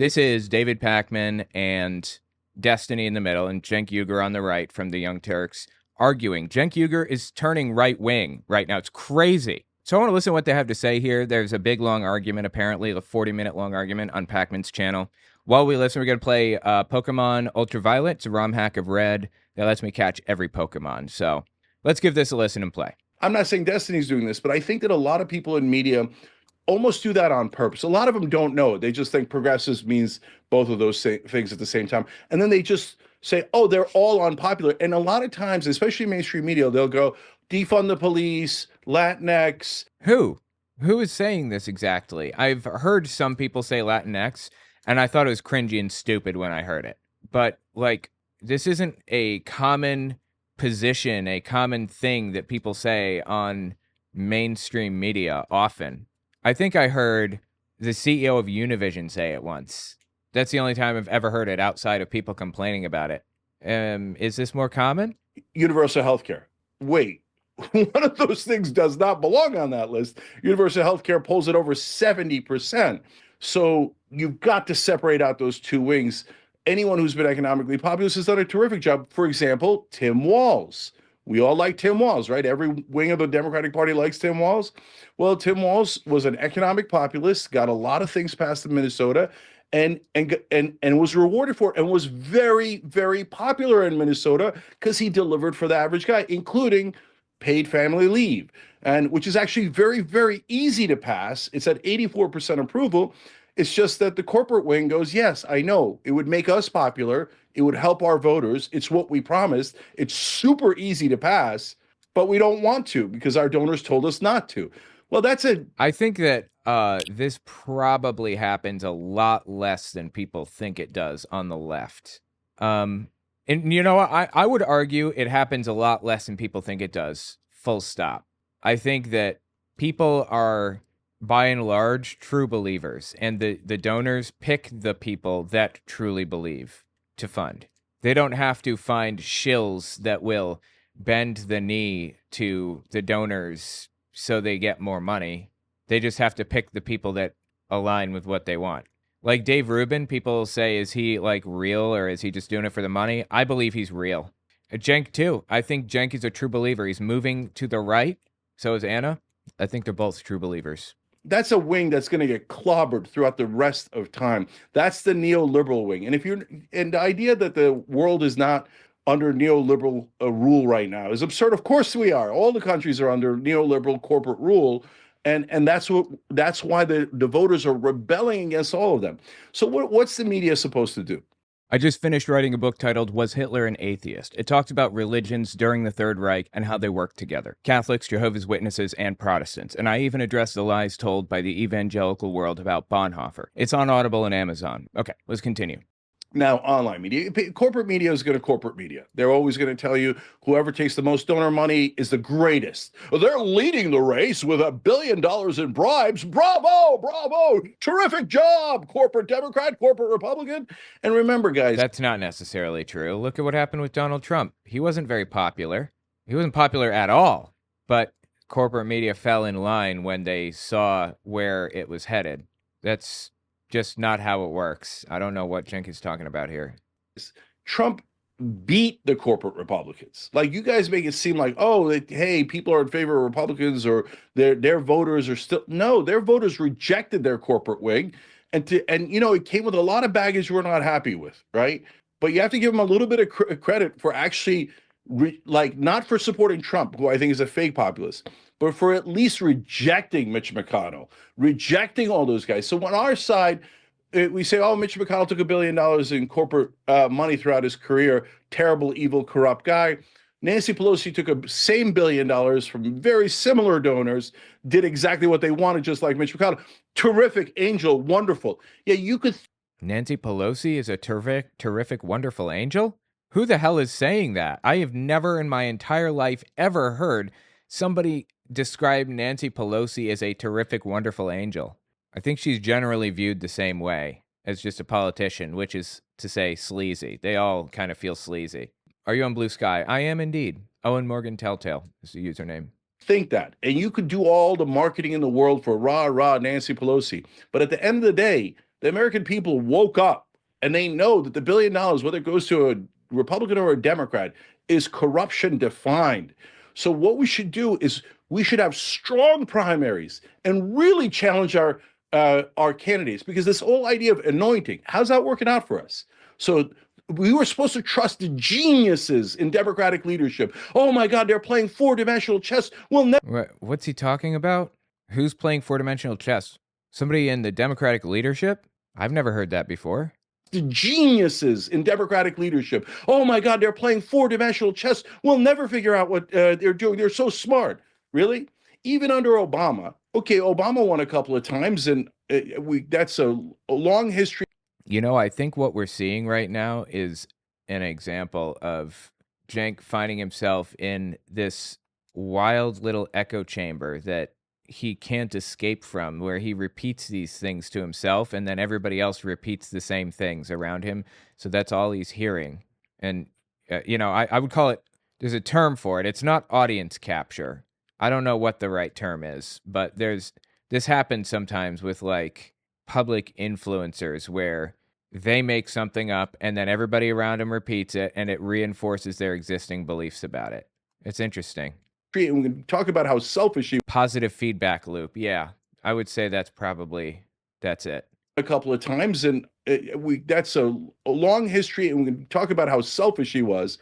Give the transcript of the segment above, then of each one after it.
This is David Pakman and Destiny in the middle, and Cenk Uygur on the right from the Young Turks arguing. Cenk Uygur is turning right-wing right now. It's crazy. So I want to listen to what they have to say here. There's a big, long argument, apparently, a 40-minute long argument on Pakman's channel. While we listen, we're going to play Pokemon Ultraviolet. It's a ROM hack of Red that lets me catch every Pokemon. So let's give this a listen and play. I'm not saying Destiny's doing this, but I think that a lot of people in media almost do that on purpose. A lot of them don't know it. They just think progressives means both of those things at the same time. And then they just say, oh, they're all unpopular. And a lot of times, especially mainstream media, they'll go, defund the police, Latinx. Who is saying this exactly? I've heard some people say Latinx, and I thought it was cringy and stupid when I heard it. But, like, this isn't a common position, a common thing that people say on mainstream media often. I think I heard the CEO of Univision say it once. That's the only time I've ever heard it outside of people complaining about it. Is this more common? Universal healthcare. Wait, one of those things does not belong on that list. Universal healthcare pulls it over 70%. So you've got to separate out those two wings. Anyone who's been economically populist has done a terrific job. For example, Tim Walz. We all like Tim Walz, right? Every wing of the Democratic Party likes Tim Walz. Well, Tim Walz was an economic populist, got a lot of things passed in Minnesota, and was rewarded for it, and was very, very popular in Minnesota because he delivered for the average guy, including paid family leave, and which is actually very, very easy to pass. It's at 84% approval. It's just that the corporate wing goes, yes, I know, it would make us popular. It would help our voters. It's what we promised. It's super easy to pass, but we don't want to because our donors told us not to. Well, that's it. I think that this probably happens a lot less than people think it does on the left. And you know, I would argue it happens a lot less than people think it does. Full stop. I think that people are, by and large, true believers, and the donors pick the people that truly believe to fund. They don't have to find shills that will bend the knee to the donors so they get more money. They just have to pick the people that align with what they want. Like Dave Rubin, people say, is he like real or is he just doing it for the money? I believe he's real. Cenk too. I think Cenk is a true believer. He's moving to the right. So is Anna. I think they're both true believers. That's a wing that's going to get clobbered throughout the rest of time. That's the neoliberal wing. And the idea that the world is not under neoliberal rule right now is absurd. Of course we are. All the countries are under neoliberal corporate rule. And that's why the voters are rebelling against all of them. So what's the media supposed to do? I just finished writing a book titled Was Hitler an Atheist? It talks about religions during the Third Reich and how they work together. Catholics, Jehovah's Witnesses, and Protestants. And I even address the lies told by the evangelical world about Bonhoeffer. It's on Audible and Amazon. Okay, let's continue. Now, online media, corporate media is going to corporate media. They're always going to tell you whoever takes the most donor money is the greatest. They're leading the race with $1 billion in bribes. Bravo, bravo, terrific job, corporate Democrat, corporate Republican. And remember, guys, that's not necessarily true. Look at what happened with Donald Trump. He wasn't very popular. He wasn't popular at all. But corporate media fell in line when they saw where it was headed. That's just not how it works. I don't know what Cenk is talking about here. Trump beat the corporate Republicans. Like, you guys make it seem like, oh, hey, people are in favor of Republicans or their voters are still. No, their voters rejected their corporate wing. And you know, it came with a lot of baggage we're not happy with, right? But you have to give them a little bit of credit for actually, not for supporting Trump, who I think is a fake populist, but for at least rejecting Mitch McConnell, rejecting all those guys. So on our side, we say, oh, Mitch McConnell took $1 billion in corporate money throughout his career. Terrible, evil, corrupt guy. Nancy Pelosi took a same $1 billion from very similar donors, did exactly what they wanted, just like Mitch McConnell. Terrific, angel, wonderful. Yeah, you could. Nancy Pelosi is a terrific, wonderful angel? Who the hell is saying that? I have never in my entire life ever heard somebody describe Nancy Pelosi as a terrific, wonderful angel. I think she's generally viewed the same way as just a politician, which is to say sleazy. They all kind of feel sleazy. Are you on Blue Sky? I am indeed. Owen Morgan Telltale is the username. Think that. And you could do all the marketing in the world for rah, Nancy Pelosi. But at the end of the day, The American people woke up and they know that the $1 billion, whether it goes to a Republican or a Democrat, is corruption defined. So what we should do is we should have strong primaries and really challenge our candidates, because this whole idea of anointing, how's that working out for us? So we were supposed to trust the geniuses in Democratic leadership. Oh my God, they're playing four-dimensional chess. We'll never. What's he talking about? Who's playing four-dimensional chess? Somebody in the Democratic leadership? I've never heard that before. The geniuses in Democratic leadership. Oh my God, they're playing four-dimensional chess. We'll never figure out what they're doing. They're so smart. Really? Even under Obama. Okay, Obama won a couple of times, and that's a long history. You know, I think what we're seeing right now is an example of Cenk finding himself in this wild little echo chamber that he can't escape from, where he repeats these things to himself and then everybody else repeats the same things around him. So that's all he's hearing. And, I would call it, there's a term for it. It's not audience capture. I don't know what the right term is, but this happens sometimes with like public influencers where they make something up and then everybody around them repeats it and it reinforces their existing beliefs about it. It's interesting. And we can talk about how selfish he. Positive feedback loop. Yeah, I would say that's it. A couple of times, and that's a long history, and we can talk about how selfish he was.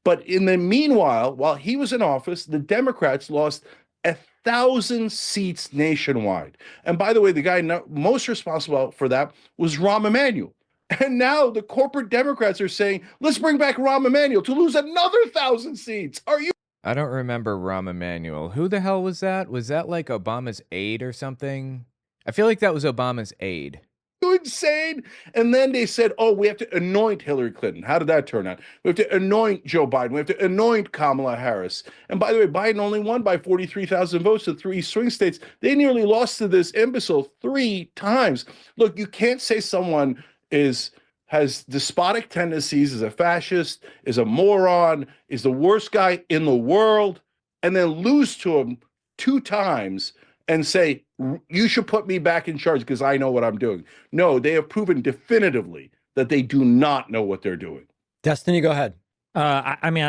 But in the meanwhile, while he was in office, the Democrats lost 1,000 seats nationwide. And by the way, the guy most responsible for that was Rahm Emanuel. And now the corporate Democrats are saying, let's bring back Rahm Emanuel to lose another 1,000 seats. Are you? I don't remember Rahm Emanuel. Who the hell was that? Was that like Obama's aide or something? I feel like that was Obama's aide. Insane. And then they said, oh, we have to anoint Hillary Clinton. How did that turn out? We have to anoint Joe Biden. We have to anoint Kamala Harris. And by the way, Biden only won by 43,000 votes in 3 swing states. They nearly lost to this imbecile 3 times. Look, you can't say someone has despotic tendencies, is a fascist, is a moron, is the worst guy in the world, and then lose to him 2 times and say, you should put me back in charge because I know what I'm doing. No, they have proven definitively that they do not know what they're doing. Destiny, go ahead. I mean,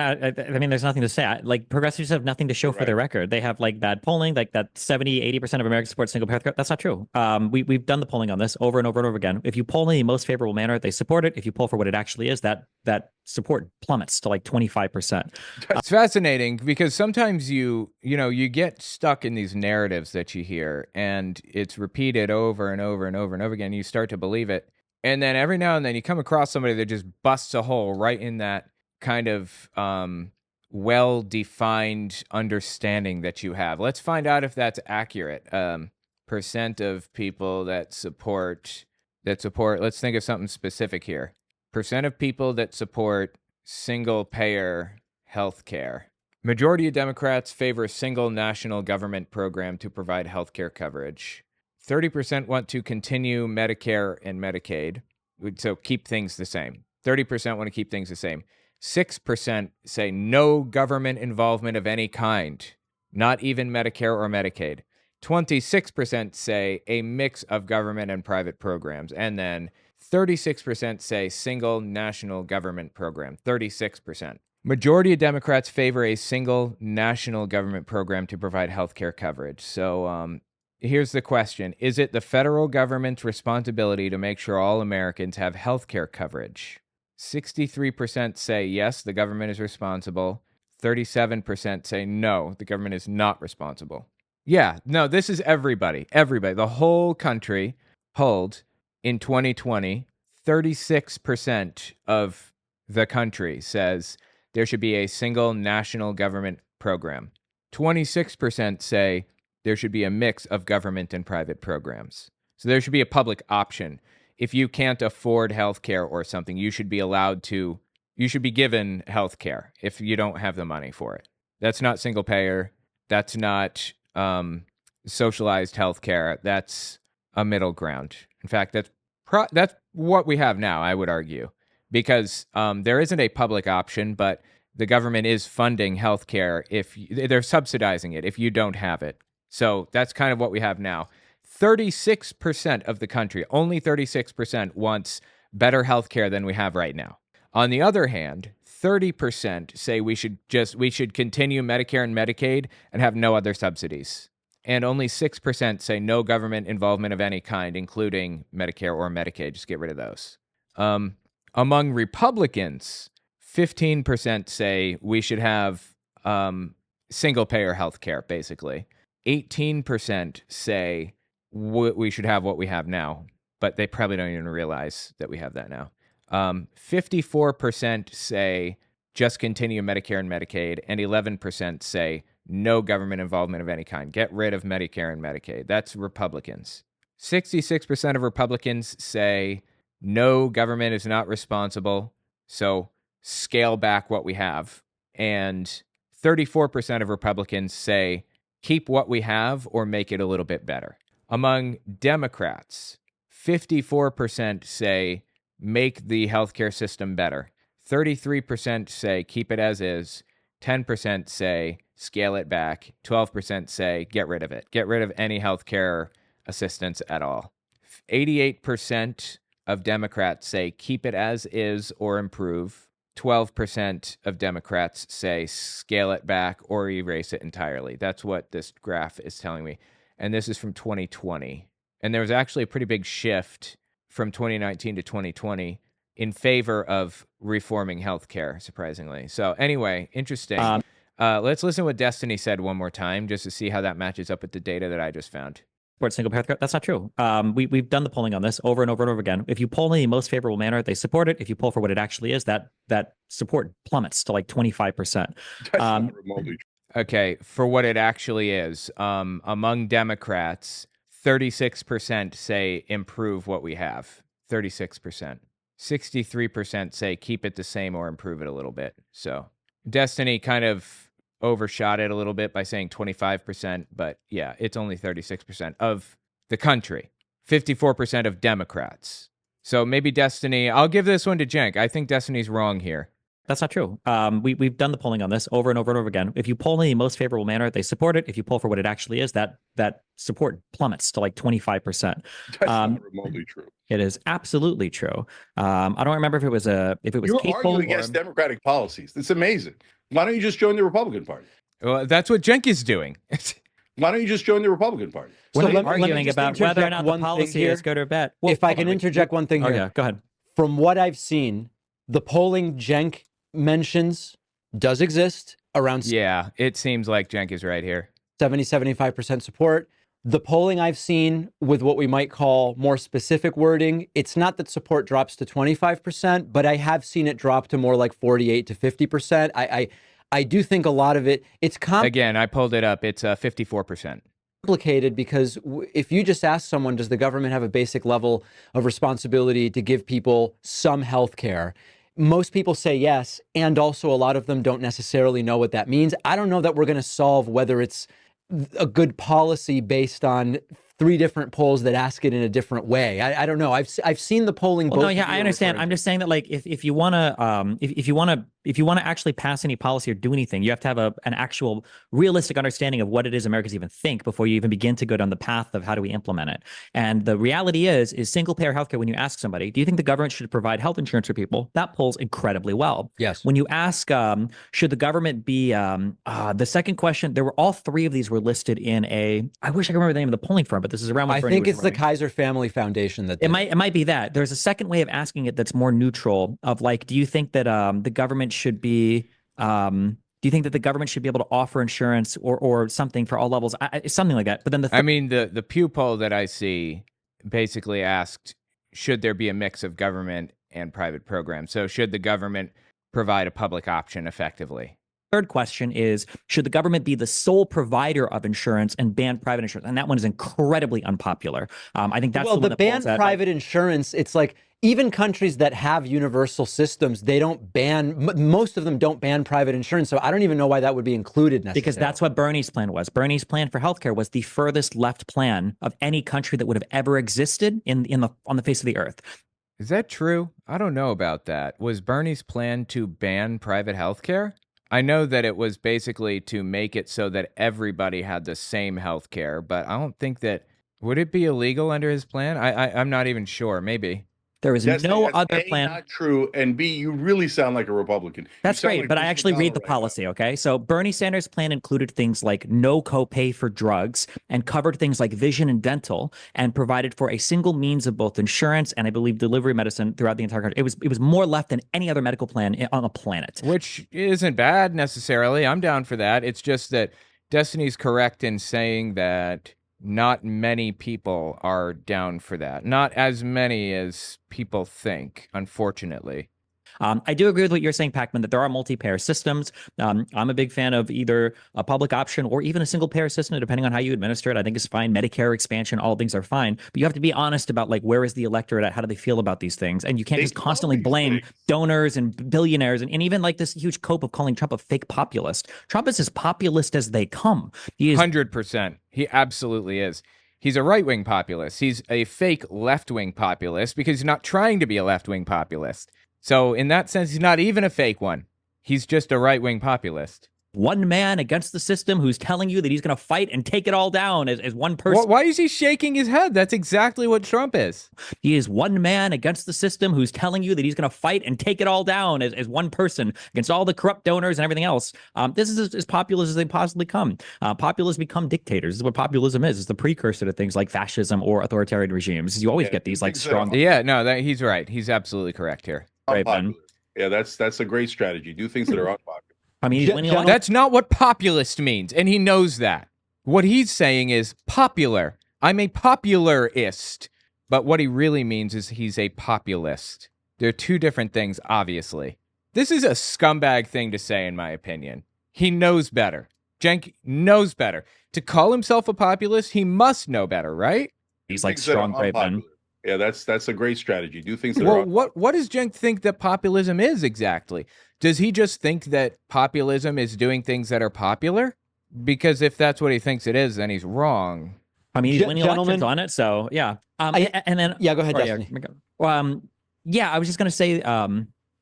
there's nothing to say. Like, progressives have nothing to show for their record. They have like bad polling, like that 70-80% of Americans support single payer. That's not true. We've done the polling on this over and over and over again. If you poll in the most favorable manner, they support it. If you poll for what it actually is, that support plummets to like 25%. It's fascinating because sometimes you get stuck in these narratives that you hear and it's repeated over and over and over and over again. You start to believe it. And then every now and then you come across somebody that just busts a hole right in that kind of well-defined understanding that you have. Let's find out if that's accurate. Percent of people that support, let's think of something specific here. Percent of people that support single-payer health care. Majority of Democrats favor a single national government program to provide health care coverage. 30% want to continue Medicare and Medicaid, so keep things the same. 30% want to keep things the same. 6% say no government involvement of any kind, not even Medicare or Medicaid. 26% say a mix of government and private programs. And then 36% say single national government program. 36%. Majority of Democrats favor a single national government program to provide health care coverage. So here's the question. Is it the federal government's responsibility to make sure all Americans have health care coverage? 63% say yes, the government is responsible. 37% say no, the government is not responsible. Yeah, no, this is everybody. The whole country polled in 2020. 36% of the country says there should be a single national government program. 26% say there should be a mix of government and private programs. So there should be a public option. If you can't afford healthcare or something, you should be given healthcare if you don't have the money for it. That's not single payer. That's not socialized healthcare. That's a middle ground. In fact, that's what we have now, I would argue, because there isn't a public option, but the government is funding healthcare if they're subsidizing it if you don't have it. So that's kind of what we have now. 36% of the country, only 36% wants better healthcare than we have right now. On the other hand, 30% say we should continue Medicare and Medicaid and have no other subsidies. And only 6% say no government involvement of any kind, including Medicare or Medicaid. Just get rid of those. Among Republicans, 15% say we should have single-payer health care, basically. 18% say we should have what we have now, but they probably don't even realize that we have that now. 54% say just continue Medicare and Medicaid, and 11% say no government involvement of any kind. Get rid of Medicare and Medicaid. That's Republicans. 66% of Republicans say no, government is not responsible, so scale back what we have. And 34% of Republicans say keep what we have or make it a little bit better. Among Democrats, 54% say make the healthcare system better. 33% say keep it as is. 10% say scale it back. 12% say get rid of it. Get rid of any healthcare assistance at all. 88% of Democrats say keep it as is or improve. 12% of Democrats say scale it back or erase it entirely. That's what this graph is telling me. And this is from 2020. And there was actually a pretty big shift from 2019 to 2020 in favor of reforming healthcare, surprisingly. So anyway, interesting. Let's listen to what Destiny said one more time just to see how that matches up with the data that I just found. Support single payer healthcare. That's not true. We've done the polling on this over and over and over again. If you poll in the most favorable manner, they support it. If you poll for what it actually is, that support plummets to like 25%. That's not remotely true. Okay, for what it actually is, among Democrats, 36% say improve what we have. 36%. 63% say keep it the same or improve it a little bit. So Destiny kind of overshot it a little bit by saying 25%, but yeah, it's only 36% of the country. 54% of Democrats. So maybe Destiny, I'll give this one to Cenk. I think Destiny's wrong here. That's not true. We've done the polling on this over and over and over again. If you poll in the most favorable manner, they support it. If you poll for what it actually is, that support plummets to like 25%. That's not remotely true. It is absolutely true. I don't remember if it was You're arguing against Democratic policies. It's amazing. Why don't you just join the Republican Party? Well, that's what Cenk is doing. Why don't you just join the Republican Party? We're So not let me arguing just about whether or not the interject one policy thing here. is good or bad. Well, If I hold can on, interject one thing Oh here. yeah, go ahead. From what I've seen, the polling Cenk mentions does exist around Yeah, it seems like Cenk is right here. 70-75% support. The polling I've seen with what we might call more specific wording, it's not that support drops to 25%, but I have seen it drop to more like 48 to 50%. I do think a lot of it's Again, I pulled it up. It's 54%. complicated because if you just ask someone, does the government have a basic level of responsibility to give people some health care? Most people say yes, and also a lot of them don't necessarily know what that means. I don't know that we're going to solve whether it's a good policy based on 3 different polls that ask it in a different way. I don't know. I've seen the polling. Well, no, yeah, I understand. I'm just saying that, like, if you want to, if you want to actually pass any policy or do anything, you have to have an actual realistic understanding of what it is Americans even think before you even begin to go down the path of how do we implement it. And the reality is single payer healthcare. When you ask somebody, do you think the government should provide health insurance for people? That polls incredibly well. Yes. When you ask, should the government be, the second question, there were all 3 of these were listed in I wish I could remember the name of the polling firm, but this is around. I think it's the Kaiser Family Foundation that it might be that. There's a second way of asking it that's more neutral. Of like, do you think that the government should be? Do you think that the government should be able to offer insurance or something for all levels? Something like that. But then the Pew poll that I see basically asked, should there be a mix of government and private programs? So should the government provide a public option effectively? Third question is, should the government be the sole provider of insurance and ban private insurance? And that one is incredibly unpopular. I think that's the ban private insurance. It's like even countries that have universal systems, they don't ban. Most of them don't ban private insurance. So I don't even know why that would be included necessarily. Because that's what Bernie's plan was. Bernie's plan for healthcare was the furthest left plan of any country that would have ever existed on the face of the earth. Is that true? I don't know about that. Was Bernie's plan to ban private healthcare? I know that it was basically to make it so that everybody had the same health care, but I don't think that Would it be illegal under his plan? I'm not even sure. Maybe. There is That's no other A, plan. not true, and B, you really sound like a Republican. That's You sound great, like but I Mitch actually read McConnell the right now. policy, okay? So Bernie Sanders' plan included things like no copay for drugs and covered things like vision and dental and provided for a single means of both insurance and I believe delivery medicine throughout the entire country. It was more left than any other medical plan on the planet. Which isn't bad necessarily. I'm down for that. It's just that Destiny's correct in saying that not many people are down for that. Not as many as people think, unfortunately. I do agree with what you're saying, Pacman, that there are multi-payer systems. I'm a big fan of either a public option or even a single-payer system, depending on how you administer it. I think it's fine. Medicare expansion, all things are fine. But you have to be honest about, like, where is the electorate at? How do they feel about these things? And you can't just constantly blame donors and billionaires and even like this huge cope of calling Trump a fake populist. Trump is as populist as they come. He is 100%. He absolutely is. He's a right-wing populist. He's a fake left-wing populist because he's not trying to be a left-wing populist. So in that sense, he's not even a fake one. He's just a right-wing populist. one man against the system who's telling you that he's going to fight and take it all down as one person. Why is he shaking his head? That's exactly what Trump is. He is one man against the system who's telling you that he's going to fight and take it all down as one person against all the corrupt donors and everything else. This is as populist as they possibly come. Populists become dictators. This is what populism is. It's the precursor to things like fascism or authoritarian regimes. You always get these like strong. Yeah, no, he's right. He's absolutely correct here. Right, Ben. Yeah, that's a great strategy. Do things that are unpopular. I mean, he's winning that's not what populist means, and he knows that. What he's saying is popular. I'm a popularist. But what he really means is he's a populist. They're two different things, obviously. This is a scumbag thing to say, in my opinion. He knows better. Cenk knows better. To call himself a populist, he must know better, right? He's like strong, great men. Yeah, that's a great strategy. Do things that are what does Cenk think that populism is exactly? Does he just think that populism is doing things that are popular? Because if that's what he thinks it is, then he's wrong. I mean, he's winning elections on it, so yeah. And then go ahead, Destiny. Yeah, I was just gonna say,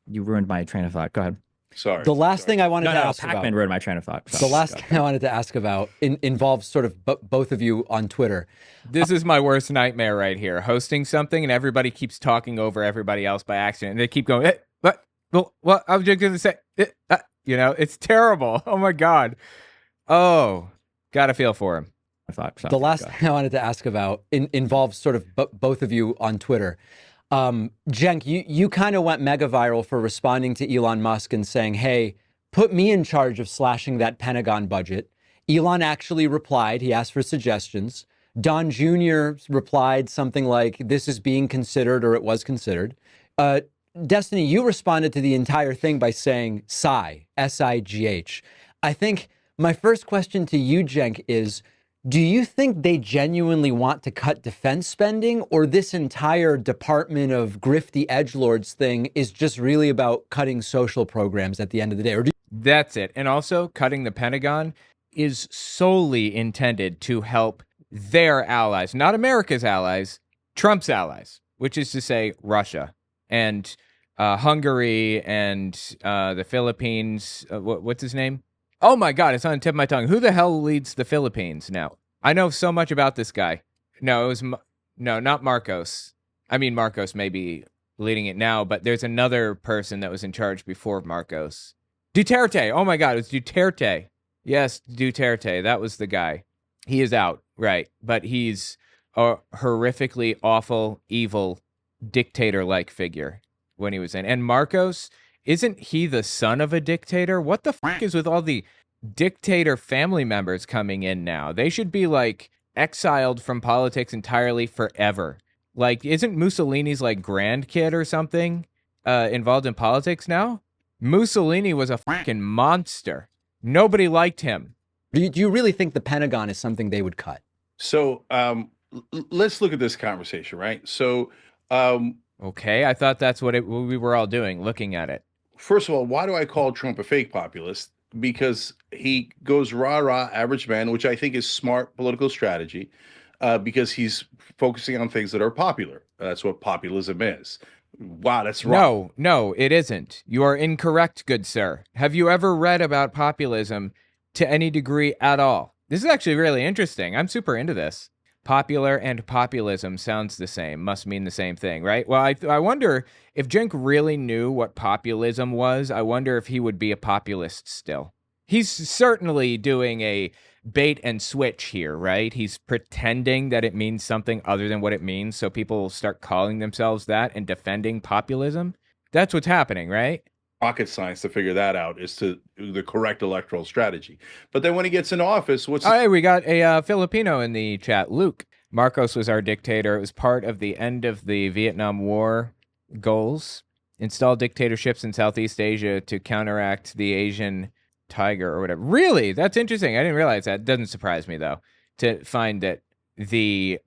you ruined my train of thought. Go ahead. Sorry. The last thing I wanted to ask Pacman about. ruined my train of thought. The last thing I wanted to ask about involves sort of both of you on Twitter. This is my worst nightmare right here. Hosting something and everybody keeps talking over everybody else by accident. And they keep going, what? I was just going to say, it's terrible. Oh my God. Oh, gotta feel for him. The last thing I wanted to ask about involves sort of both of you on Twitter. Cenk, you kind of went mega viral for responding to Elon Musk and saying, hey, put me in charge of slashing that Pentagon budget. Elon actually replied. He asked for suggestions. Don Jr. replied something like, this is being considered, or it was considered. Destiny, you responded to the entire thing by saying sigh, S-I-G-H. I think my first question to you, Cenk, is, do you think they genuinely want to cut defense spending, or this entire Department of Grifty Edgelords thing is just really about cutting social programs at the end of the day? That's it. And also, cutting the Pentagon is solely intended to help their allies, not America's allies, Trump's allies, which is to say Russia and Hungary and the Philippines. What's his name? Oh my God, it's on the tip of my tongue. Who the hell leads the Philippines now? I know so much about this guy. No, it was not Marcos. I mean, Marcos may be leading it now, but there's another person that was in charge before Marcos. Duterte. Oh my God, it was Duterte. Yes, Duterte. That was the guy. He is out, right? But he's a horrifically awful, evil, dictator-like figure when he was in. And Marcos, isn't he the son of a dictator? What the fuck is with all the dictator family members coming in now? They should be like exiled from politics entirely forever. Like, isn't Mussolini's like grandkid or something involved in politics now? Mussolini was a fucking monster. Nobody liked him. Do you really think the Pentagon is something they would cut? So let's look at this conversation, right? So okay, I thought that's what we were all doing, looking at it. First of all, why do I call Trump a fake populist? Because he goes rah-rah, average man, which I think is smart political strategy, because he's focusing on things that are popular. That's what populism is. Wow, that's wrong. No, it isn't. You are incorrect, good sir. Have you ever read about populism to any degree at all? This is actually really interesting. I'm super into this. Popular and populism sounds the same, must mean the same thing, right? Well, I wonder if Cenk really knew what populism was, I wonder if he would be a populist still. He's certainly doing a bait and switch here, right? He's pretending that it means something other than what it means, so people will start calling themselves that and defending populism. That's what's happening, right? Rocket science to figure that out is to the correct electoral strategy. But then when he gets in office, what's Oh, hey, we got a Filipino in the chat. Luke. Marcos was our dictator. It was part of the end of the Vietnam War goals. Install dictatorships in Southeast Asia to counteract the Asian tiger or whatever. Really? That's interesting. I didn't realize that. Doesn't surprise me, though, to find that the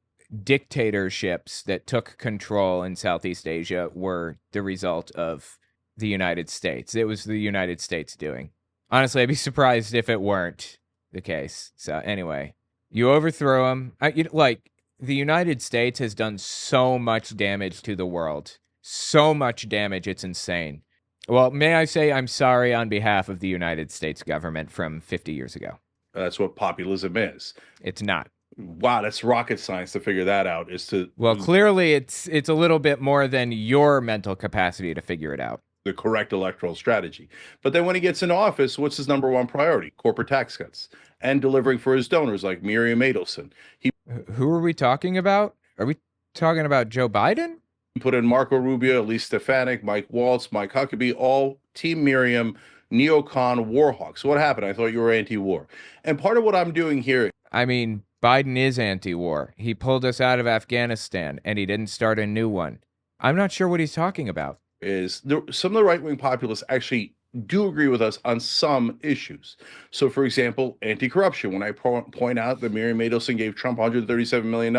dictatorships that took control in Southeast Asia were the result of the United States. It was the United States doing. Honestly, I'd be surprised if it weren't the case. So anyway, you overthrow them. Like, the United States has done so much damage to the world. So much damage, it's insane. Well, may I say I'm sorry on behalf of the United States government from 50 years ago. that's what populism is. It's not. Wow, that's rocket science to figure that out. Is to Well, clearly it's a little bit more than your mental capacity to figure it out. the correct electoral strategy. But then when he gets in office, what's his number one priority? Corporate tax cuts and delivering for his donors like Miriam Adelson. He Who are we talking about? Are we talking about Joe Biden? put in Marco Rubio, Elise Stefanik, Mike Waltz, Mike Huckabee, all Team Miriam, neocon war hawks. What happened? I thought you were anti-war. And part of what I'm doing here, I mean, Biden is anti-war. He pulled us out of Afghanistan, and he didn't start a new one. I'm not sure what he's talking about. is some of the right-wing populists actually do agree with us on some issues. So, for example, anti-corruption. When I point out that Miriam Adelson gave Trump $137 million,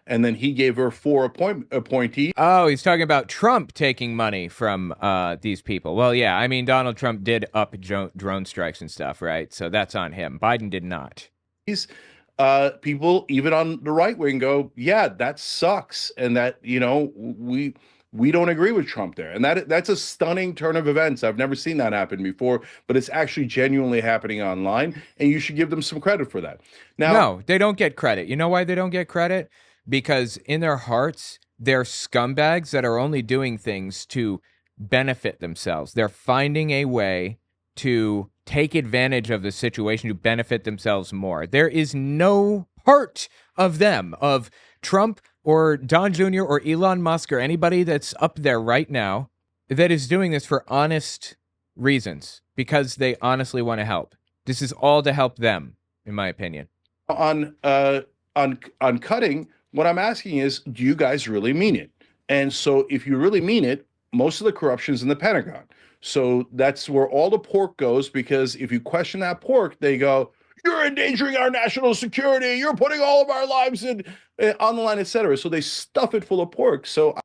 and then he gave her 4 appointees. Oh, he's talking about Trump taking money from these people. Well, yeah, I mean, Donald Trump did up drone strikes and stuff, right? So that's on him. Biden did not. People, even on the right wing, go, yeah, that sucks. And that, we don't agree with Trump there. And that's a stunning turn of events. I've never seen that happen before, but it's actually genuinely happening online. And you should give them some credit for that. Now, No, they don't get credit. You know why they don't get credit? Because in their hearts, they're scumbags that are only doing things to benefit themselves. They're finding a way to take advantage of the situation to benefit themselves more. There is no part of them, of Trump or Don Jr. or Elon Musk or anybody that's up there right now, that is doing this for honest reasons, because they honestly want to help. This is all to help them, in my opinion. on cutting, what I'm asking is, do you guys really mean it? And so if you really mean it, most of the corruption is in the Pentagon. So that's where all the pork goes, because if you question that pork, they go, you're endangering our national security. You're putting all of our lives on the line, et cetera. So they stuff it full of pork. So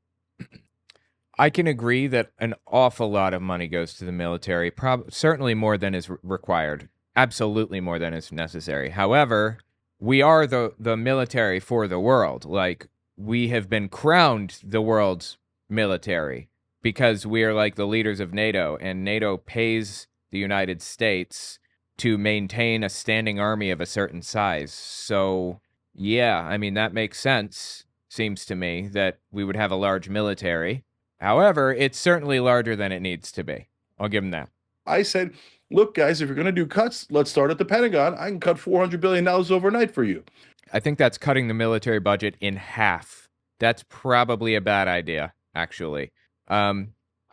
I can agree that an awful lot of money goes to the military, certainly more than is required, absolutely more than is necessary. However, we are the military for the world. Like, we have been crowned the world's military because we are like the leaders of NATO, and NATO pays the United States to maintain a standing army of a certain size. So, yeah, I mean, that makes sense, seems to me, that we would have a large military. However, it's certainly larger than it needs to be. I'll give them that. I said, look, guys, if you're going to do cuts, let's start at the Pentagon. I can cut $400 billion overnight for you. I think that's cutting the military budget in half. That's probably a bad idea, actually.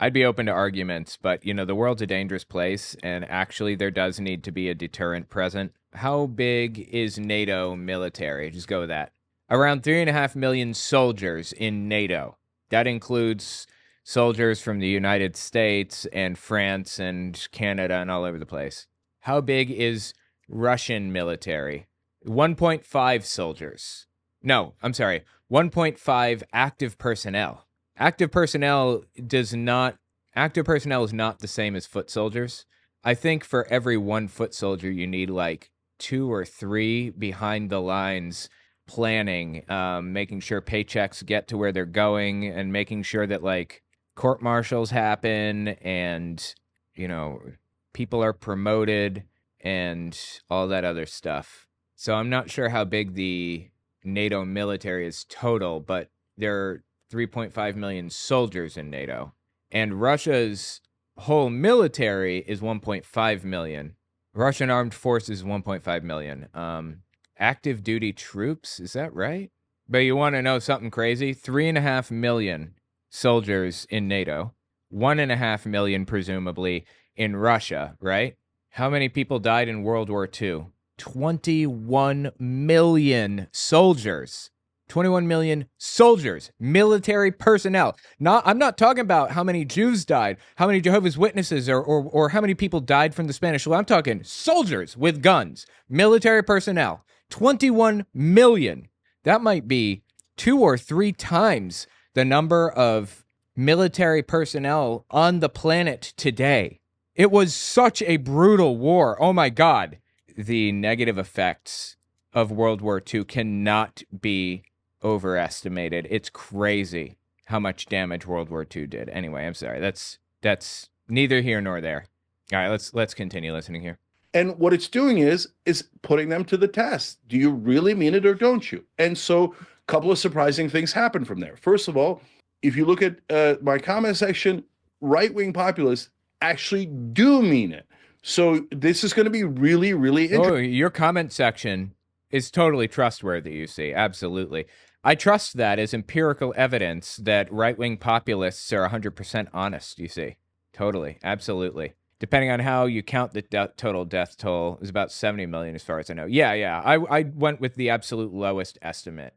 I'd be open to arguments, but, the world's a dangerous place, and actually there does need to be a deterrent present. How big is NATO military? Just go with that. Around 3.5 million soldiers in NATO. That includes soldiers from the United States and France and Canada and all over the place. How big is Russian military? 1.5 soldiers. No, I'm sorry. 1.5 active personnel. Active personnel is not the same as foot soldiers. I think for every 1 foot soldier, you need like 2 or 3 behind the lines planning, making sure paychecks get to where they're going, and making sure that like court martials happen and, people are promoted and all that other stuff. So I'm not sure how big the NATO military is total, but there are 3.5 million soldiers in NATO. And Russia's whole military is 1.5 million. Russian armed forces 1.5 million. Active duty troops, is that right? But you want to know something crazy? 3.5 million soldiers in NATO, 1.5 million presumably in Russia, right? How many people died in World War II? 21 million soldiers. 21 million soldiers, military personnel. I'm not talking about how many Jews died, how many Jehovah's Witnesses, or how many people died from the Spanish flu. I'm talking soldiers with guns, military personnel. 21 million. That might be 2 or 3 times the number of military personnel on the planet today. It was such a brutal war. Oh my God. The negative effects of World War II cannot be overestimated. It's crazy how much damage World War II did. Anyway, I'm sorry. That's neither here nor there. All right, let's continue listening here. And what it's doing is putting them to the test. Do you really mean it or don't you? And so a couple of surprising things happen from there. First of all, if you look at my comment section, right-wing populists actually do mean it. So this is going to be really, really interesting. Oh, your comment section is totally trustworthy, you see. Absolutely. I trust that as empirical evidence that right-wing populists are 100% honest, you see. Totally. Absolutely. Depending on how you count the total death toll, is about 70 million as far as I know. Yeah. I went with the absolute lowest estimate.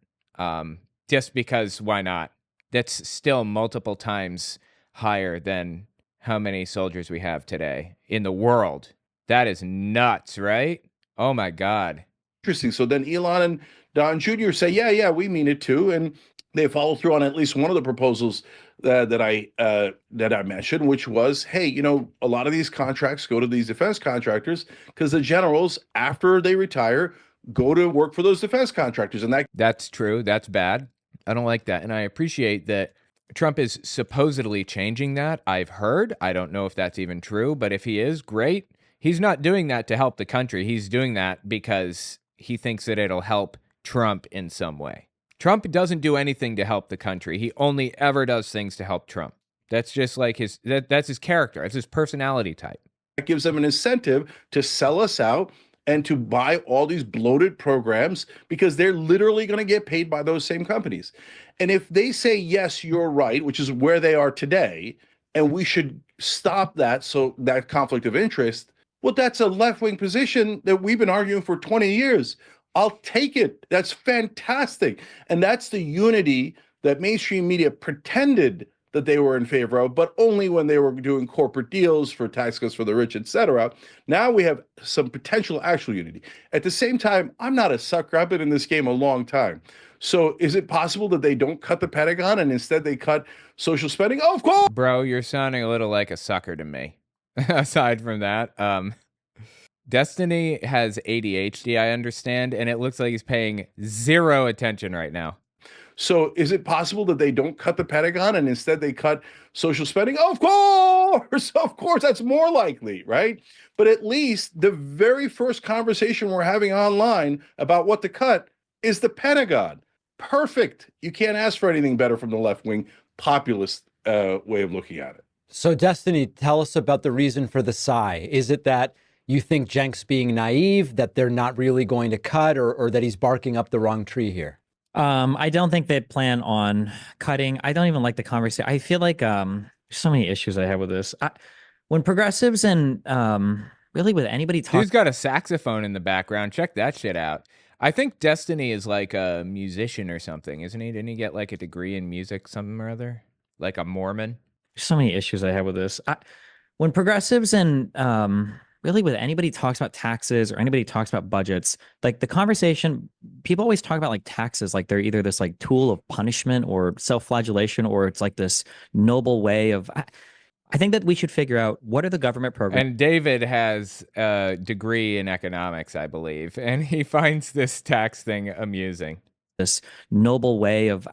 Just because why not? That's still multiple times higher than how many soldiers we have today in the world. That is nuts, right? Oh my God. Interesting. So then Elon and Don Jr. say, yeah, we mean it too. And they follow through on at least one of the proposals that I mentioned, which was, hey, a lot of these contracts go to these defense contractors because the generals, after they retire, go to work for those defense contractors. And that's true. That's bad. I don't like that. And I appreciate that Trump is supposedly changing that. I've heard. I don't know if that's even true, but if he is, great. He's not doing that to help the country. He's doing that because he thinks that it'll help Trump in some way. Trump doesn't do anything to help the country. He only ever does things to help Trump. That's just like that's his character. It's his personality type. That gives them an incentive to sell us out and to buy all these bloated programs because they're literally going to get paid by those same companies. And if they say, yes, you're right, which is where they are today, and we should stop that, so that conflict of interest, well, that's a left-wing position that we've been arguing for 20 years. I'll take it. That's fantastic. And that's the unity that mainstream media pretended that they were in favor of, but only when they were doing corporate deals for tax cuts for the rich, etc. Now we have some potential actual unity. At the same time, I'm not a sucker. I've been in this game a long time. So is it possible that they don't cut the Pentagon and instead they cut social spending? Oh, of course. Bro, you're sounding a little like a sucker to me. Aside from that, Destiny has ADHD, I understand, and it looks like he's paying zero attention right now. So is it possible that they don't cut the Pentagon and instead they cut social spending? Of course, that's more likely, right? But at least the very first conversation we're having online about what to cut is the Pentagon. Perfect. You can't ask for anything better from the left-wing populist way of looking at it. So Destiny, tell us about the reason for the sigh. Is it that you think Cenk's being naive, that they're not really going to cut, or that he's barking up the wrong tree here? I don't think they plan on cutting. I don't even like the conversation. I feel like so many issues I have with this. When progressives and really with anybody talk, who's got a saxophone in the background? Check that shit out. I think Destiny is like a musician or something, isn't he? Didn't he get like a degree in music, something or other? Like a Mormon? So many issues I have with this. When progressives and really with anybody talks about taxes or anybody talks about budgets, like the conversation, people always talk about like taxes, like they're either this like tool of punishment or self-flagellation, or it's like this noble way of, I think that we should figure out what are the government programs. And David has a degree in economics, I believe, and he finds this tax thing amusing. This noble way of,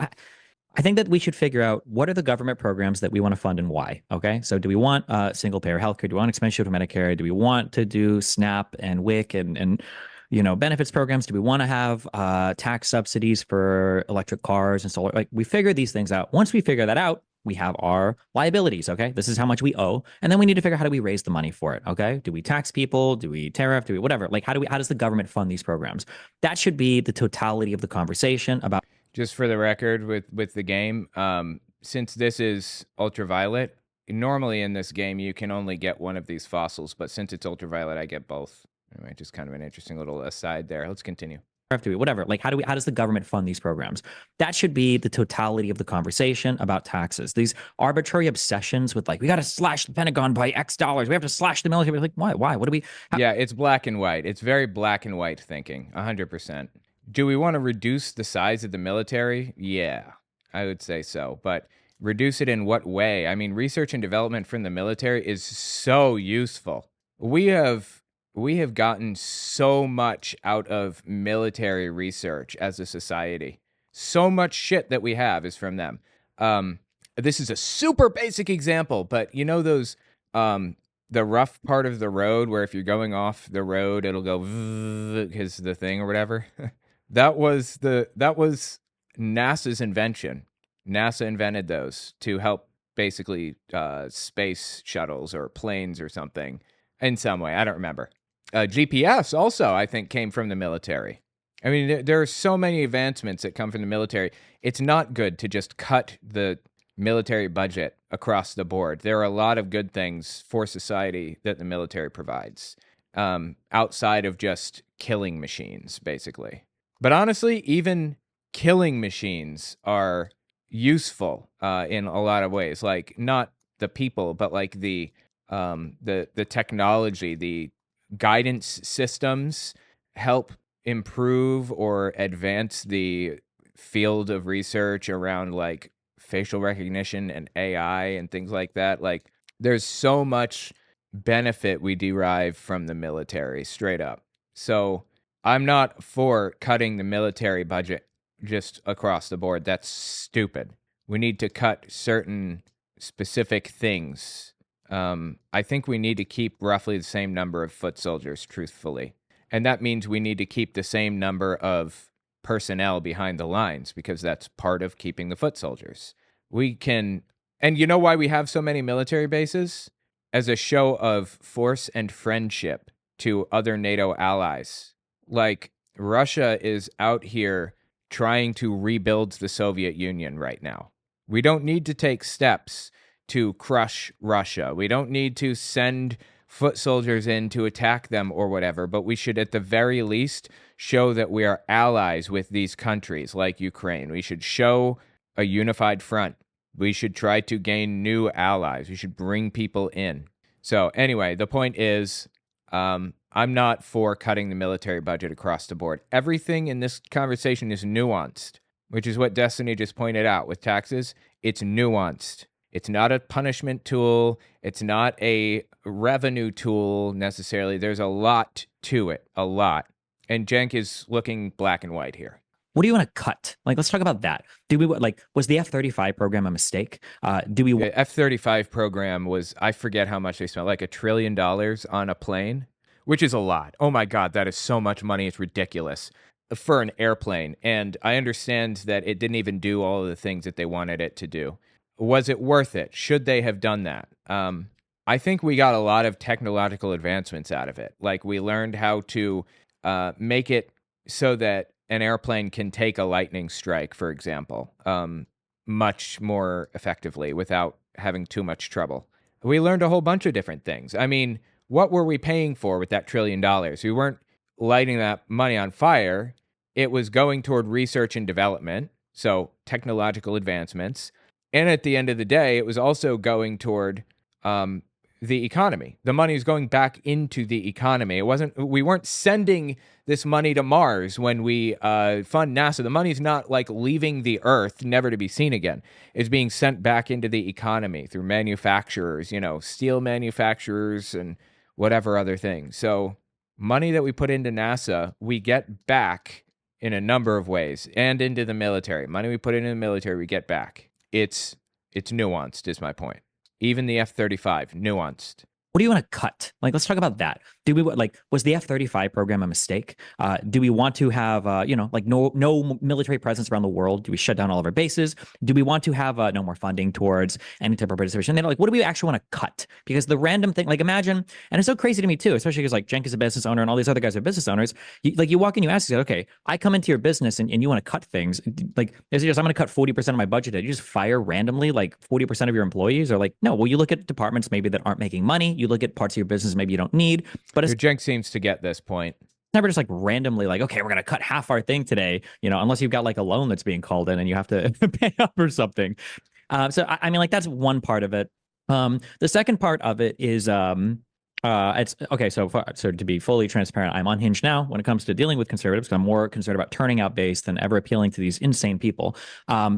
I think that we should figure out what are the government programs that we want to fund and why. Okay. So do we want single payer healthcare? Do we want expense shield for Medicare? Do we want to do SNAP and WIC and benefits programs? Do we want to have tax subsidies for electric cars and solar? Like, we figure these things out. Once we figure that out, we have our liabilities. Okay, this is how much we owe, and then we need to figure out how do we raise the money for it. Okay, do we tax people? Do we tariff? Do we whatever? Like, how does the government fund these programs? That should be the totality of the conversation about. Just for the record, with the game, since this is ultraviolet, normally in this game you can only get one of these fossils, but since it's ultraviolet, I get both. Anyway, just kind of an interesting little aside there. Let's continue. Do we whatever? Like, how does the government fund these programs? That should be the totality of the conversation about taxes. These arbitrary obsessions with, like, we got to slash the Pentagon by X dollars, we have to slash the military. Like, why? What do we? Yeah, it's black and white. It's very black and white thinking, 100%. Do we want to reduce the size of the military? Yeah, I would say so. But reduce it in what way? I mean, research and development from the military is so useful. We have gotten so much out of military research as a society. So much shit that we have is from them. This is a super basic example, but you know those the rough part of the road where if you're going off the road, it'll go because the thing or whatever. That was NASA's invention. NASA invented those to help basically space shuttles or planes or something in some way. I don't remember. GPS also, I think, came from the military. I mean, there are so many advancements that come from the military. It's not good to just cut the military budget across the board. There are a lot of good things for society that the military provides, outside of just killing machines, basically. But honestly, even killing machines are useful in a lot of ways. Like, not the people, but like the technology, the guidance systems help improve or advance the field of research around like facial recognition and AI and things like that. Like, there's so much benefit we derive from the military, straight up. So I'm not for cutting the military budget just across the board. That's stupid. We need to cut certain specific things. I think we need to keep roughly the same number of foot soldiers, truthfully. And that means we need to keep the same number of personnel behind the lines, because that's part of keeping the foot soldiers. We can, and you know why we have so many military bases? As a show of force and friendship to other NATO allies. Like, Russia is out here trying to rebuild the Soviet Union right now. We don't need to take steps to crush Russia. We don't need to send foot soldiers in to attack them or whatever, but we should at the very least show that we are allies with these countries like Ukraine. We should show a unified front. We should try to gain new allies. We should bring people in. So anyway, the point is, I'm not for cutting the military budget across the board. Everything in this conversation is nuanced, which is what Destiny just pointed out with taxes. It's nuanced. It's not a punishment tool. It's not a revenue tool necessarily. There's a lot to it, a lot. And Cenk is looking black and white here. What do you want to cut? Like, let's talk about that. Was the F-35 program a mistake? The F-35 program was, I forget how much they spent, like $1 trillion on a plane, which is a lot. Oh my God, that is so much money. It's ridiculous for an airplane. And I understand that it didn't even do all of the things that they wanted it to do. Was it worth it? Should they have done that? I think we got a lot of technological advancements out of it. Like, we learned how to make it so that an airplane can take a lightning strike, for example, much more effectively without having too much trouble. We learned a whole bunch of different things. I mean, what were we paying for with that $1 trillion? We weren't lighting that money on fire. It was going toward research and development, so technological advancements. And at the end of the day, it was also going toward the economy. The money is going back into the economy. We weren't sending this money to Mars when we fund NASA. The money's not like leaving the Earth, never to be seen again. It's being sent back into the economy through manufacturers, steel manufacturers and whatever other things. So money that we put into NASA, we get back in a number of ways, and into the military. Money we put into the military, we get back. It's nuanced, is my point. Even the F-35, nuanced. What do you want to cut? Like, let's talk about that. Do we was the F-35 program a mistake? Do we want to have no military presence around the world? Do we shut down all of our bases? Do we want to have no more funding towards any type of participation? And then what do we actually want to cut? Because the random thing, like imagine, and it's so crazy to me too, especially because like Cenk is a business owner and all these other guys are business owners. You walk in, you ask, okay, I come into your business and you want to cut things. Like, is it just I'm going to cut 40% of my budget? Did you just fire randomly like 40% of your employees? Or like, no, well, you look at departments maybe that aren't making money. You look at parts of your business maybe you don't need, but it's Cenk seems to get this point. never just like randomly like, okay, we're going to cut half our thing today, unless you've got like a loan that's being called in and you have to pay up or something. So I mean, like that's one part of it. The second part of it is it's okay. So to be fully transparent, I'm unhinged now when it comes to dealing with conservatives. I'm more concerned about turning out base than ever appealing to these insane people.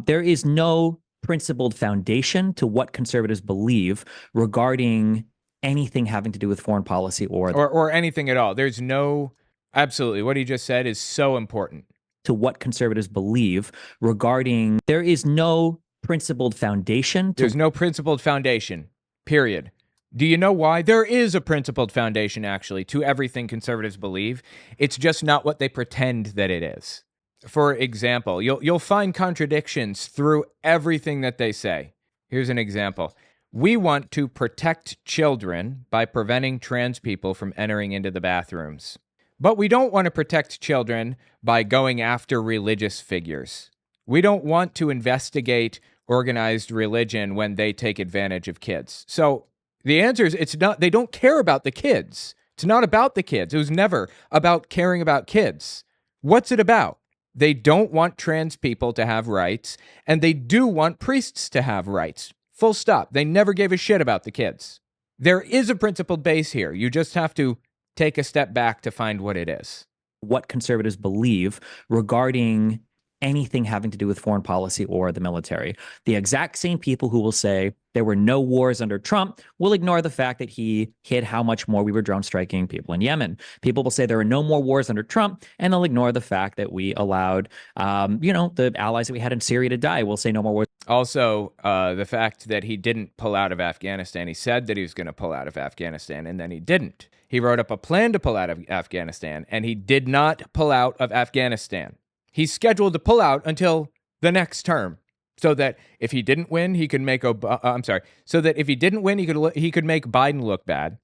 There is no principled foundation to what conservatives believe regarding anything having to do with foreign policy or anything at all. There's no, absolutely. What he just said is so important. To what conservatives believe regarding, there is no principled foundation. There's no principled foundation, period. Do you know why? There is a principled foundation, actually, to everything conservatives believe. It's just not what they pretend that it is. For example, you'll find contradictions through everything that they say. Here's an example. We want to protect children by preventing trans people from entering into the bathrooms. But we don't want to protect children by going after religious figures. We don't want to investigate organized religion when they take advantage of kids. So the answer is they don't care about the kids. It's not about the kids. It was never about caring about kids. What's it about? They don't want trans people to have rights, and they do want priests to have rights. Full stop. They never gave a shit about the kids. There is a principled base here. You just have to take a step back to find what it is. What conservatives believe regarding anything having to do with foreign policy or the military. The exact same people who will say there were no wars under Trump will ignore the fact that he hid how much more we were drone striking people in Yemen. People will say there are no more wars under Trump, and they'll ignore the fact that we allowed, the allies that we had in Syria to die. We'll say no more wars. Also, the fact that he didn't pull out of Afghanistan. He said that he was going to pull out of Afghanistan, and then he didn't. He wrote up a plan to pull out of Afghanistan, and he did not pull out of Afghanistan. He's scheduled to pull out until the next term, so that if he didn't win, he could make so that if he didn't win, he could make Biden look bad,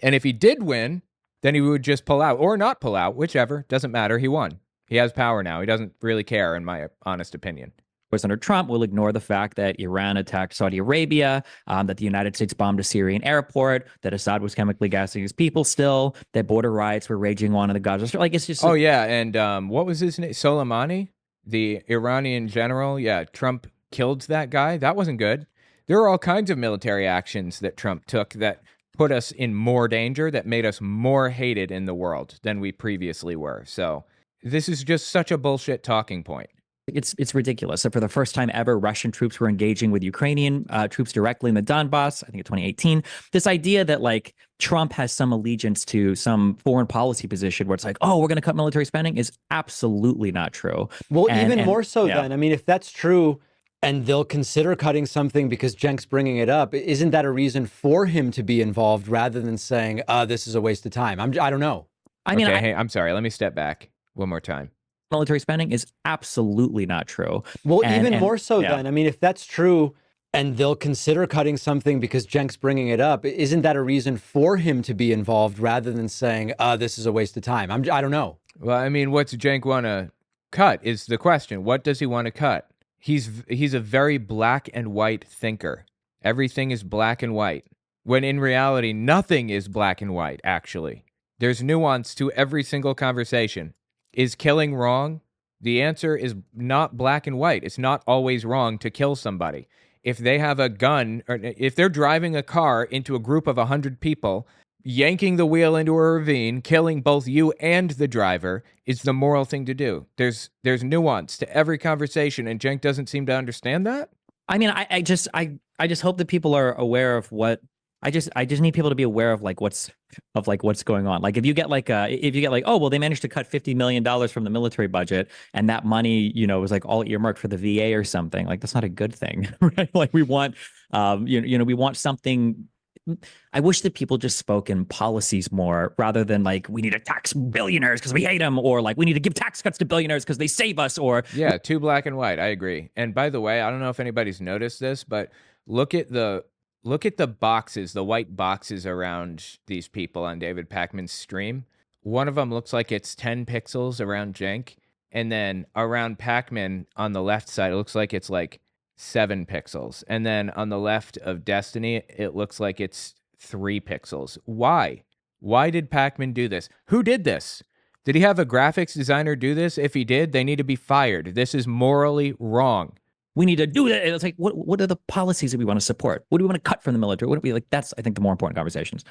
and if he did win, then he would just pull out or not pull out, whichever. Doesn't matter. He won. He has power now. He doesn't really care, in my honest opinion. Under Trump, will ignore the fact that Iran attacked Saudi Arabia, that the United States bombed a Syrian airport, that Assad was chemically gassing his people still, that border riots were raging on in the Gaza Strip. Like, it's just... Oh, yeah, and what was his name? Soleimani, the Iranian general. Yeah, Trump killed that guy. That wasn't good. There are all kinds of military actions that Trump took that put us in more danger, that made us more hated in the world than we previously were. So this is just such a bullshit talking point. It's ridiculous. So for the first time ever, Russian troops were engaging with Ukrainian troops directly in the Donbass, I think in 2018. This idea that like Trump has some allegiance to some foreign policy position where it's like, oh, we're going to cut military spending is absolutely not true. Well, even more so then. I mean, if that's true and they'll consider cutting something because Cenk's bringing it up, isn't that a reason for him to be involved rather than saying, this is a waste of time? I don't know. I mean, hey, I'm sorry. Let me step back one more time. Military spending is absolutely not true. Well, even more so then. I mean, if that's true and they'll consider cutting something because Cenk's bringing it up, isn't that a reason for him to be involved rather than saying, this is a waste of time? I don't know. Well, I mean, what's Cenk want to cut is the question. What does he want to cut? He's a very black and white thinker. Everything is black and white, when in reality, nothing is black and white, actually. There's nuance to every single conversation. Is killing wrong? The answer is not black and white. It's not always wrong to kill somebody. If they have a gun, or if they're driving a car into a group of 100 people, yanking the wheel into a ravine, killing both you and the driver is the moral thing to do. There's nuance to every conversation, and Cenk doesn't seem to understand that. I mean, I just hope that people are aware of what I just need people to be aware of what's going on. Like if you get oh, well, they managed to cut $50 million from the military budget and that money, was like all earmarked for the VA or something. Like that's not a good thing, right? Like we want, we want something I wish that people just spoke in policies more rather than like, we need to tax billionaires because we hate them, or like, we need to give tax cuts to billionaires because they save us, or Yeah, too black and white. I agree. And by the way, I don't know if anybody's noticed this, but look at the boxes, the white boxes around these people on David Pakman's stream. One of them looks like it's 10 pixels around Cenk, and then around Pakman on the left side, it looks like it's like 7 pixels. And then on the left of Destiny, it looks like it's 3 pixels. Why? Why did Pakman do this? Who did this? Did he have a graphics designer do this? If he did, they need to be fired. This is morally wrong. we need to do that. It's like, what are the policies that we want to support? What do we want to cut from the military? What do we like? That's, I think, the more important conversations.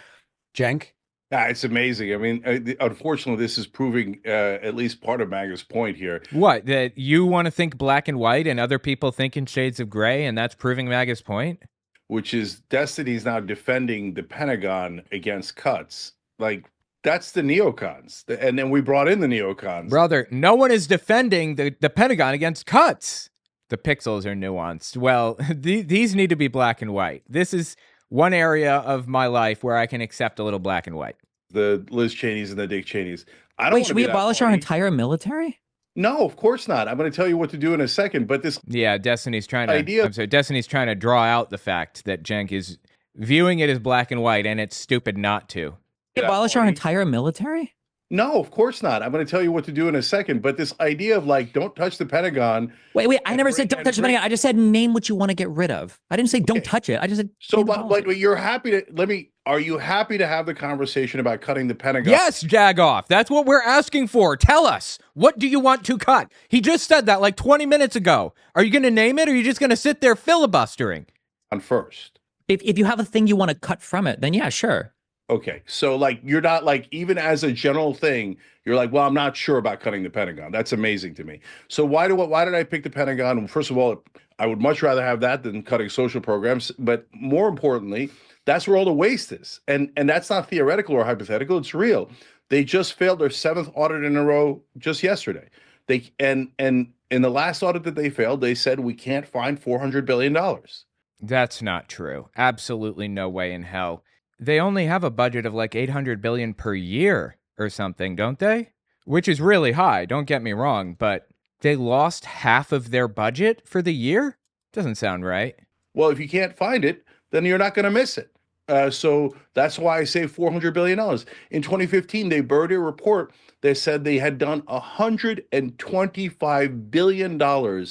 Cenk? It's amazing. I mean, unfortunately, this is proving at least part of MAGA's point here. What? That you want to think black and white and other people think in shades of gray, and that's proving MAGA's point? Which is Destiny's now defending the Pentagon against cuts. Like, that's the neocons. And then we brought in the neocons. Brother, no one is defending the Pentagon against cuts. The pixels are nuanced. Well, these need to be black and white. This is one area of my life where I can accept a little black and white. The Liz Cheneys and the Dick Cheneys. I don't Wait, wanna should be we that abolish our party. entire military? No, of course not. I'm going to tell you what to do in a second. But this Yeah, Destiny's trying to. Idea- I'm sorry, Destiny's trying to draw out the fact that Cenk is viewing it as black and white, and it's stupid not to. that Abolish our party- entire military? No, of course not. I'm going to tell you what to do in a second. But this idea of like, don't touch the Pentagon. Wait, I And never bring- said don't and touch the bring- Pentagon. I just said name what you want to get rid of. I didn't say don't Okay. touch it. I just said So, name the but policy. you're happy to are you happy to have the conversation about cutting the Pentagon? Yes, Jagoff. That's what we're asking for. Tell us. What do you want to cut? He just said that like 20 minutes ago. Are you going to name it, or are you just going to sit there filibustering? On first. If you have a thing you want to cut from it, then yeah, sure. Okay. So like you're not like, even as a general thing, you're like, well, I'm not sure about cutting the Pentagon. That's amazing to me. So why did I pick the Pentagon? Well, first of all, I would much rather have that than cutting social programs. But more importantly, that's where all the waste is. And that's not theoretical or hypothetical. It's real. They just failed their 7th audit in a row just yesterday. And in the last audit that they failed, they said we can't find $400 billion. That's not true. Absolutely no way in hell. They only have a budget of like 800 billion per year or something, don't they? Which is really high, don't get me wrong, but they lost half of their budget for the year? Doesn't sound right. Well, if you can't find it, then you're not going to miss it. So that's why I say $400 billion. In 2015, they buried a report that said they had done $125 billion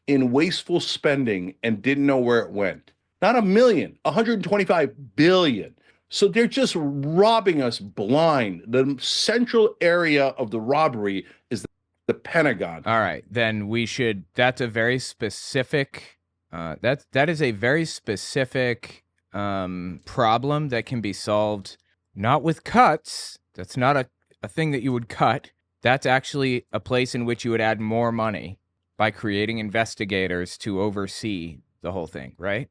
in wasteful spending and didn't know where it went. Not a million, 125 billion. So they're just robbing us blind. The central area of the robbery is the Pentagon. All right, then we should. That's a very specific. That is a very specific problem that can be solved not with cuts. That's not a thing that you would cut. That's actually a place in which you would add more money by creating investigators to oversee the whole thing, right?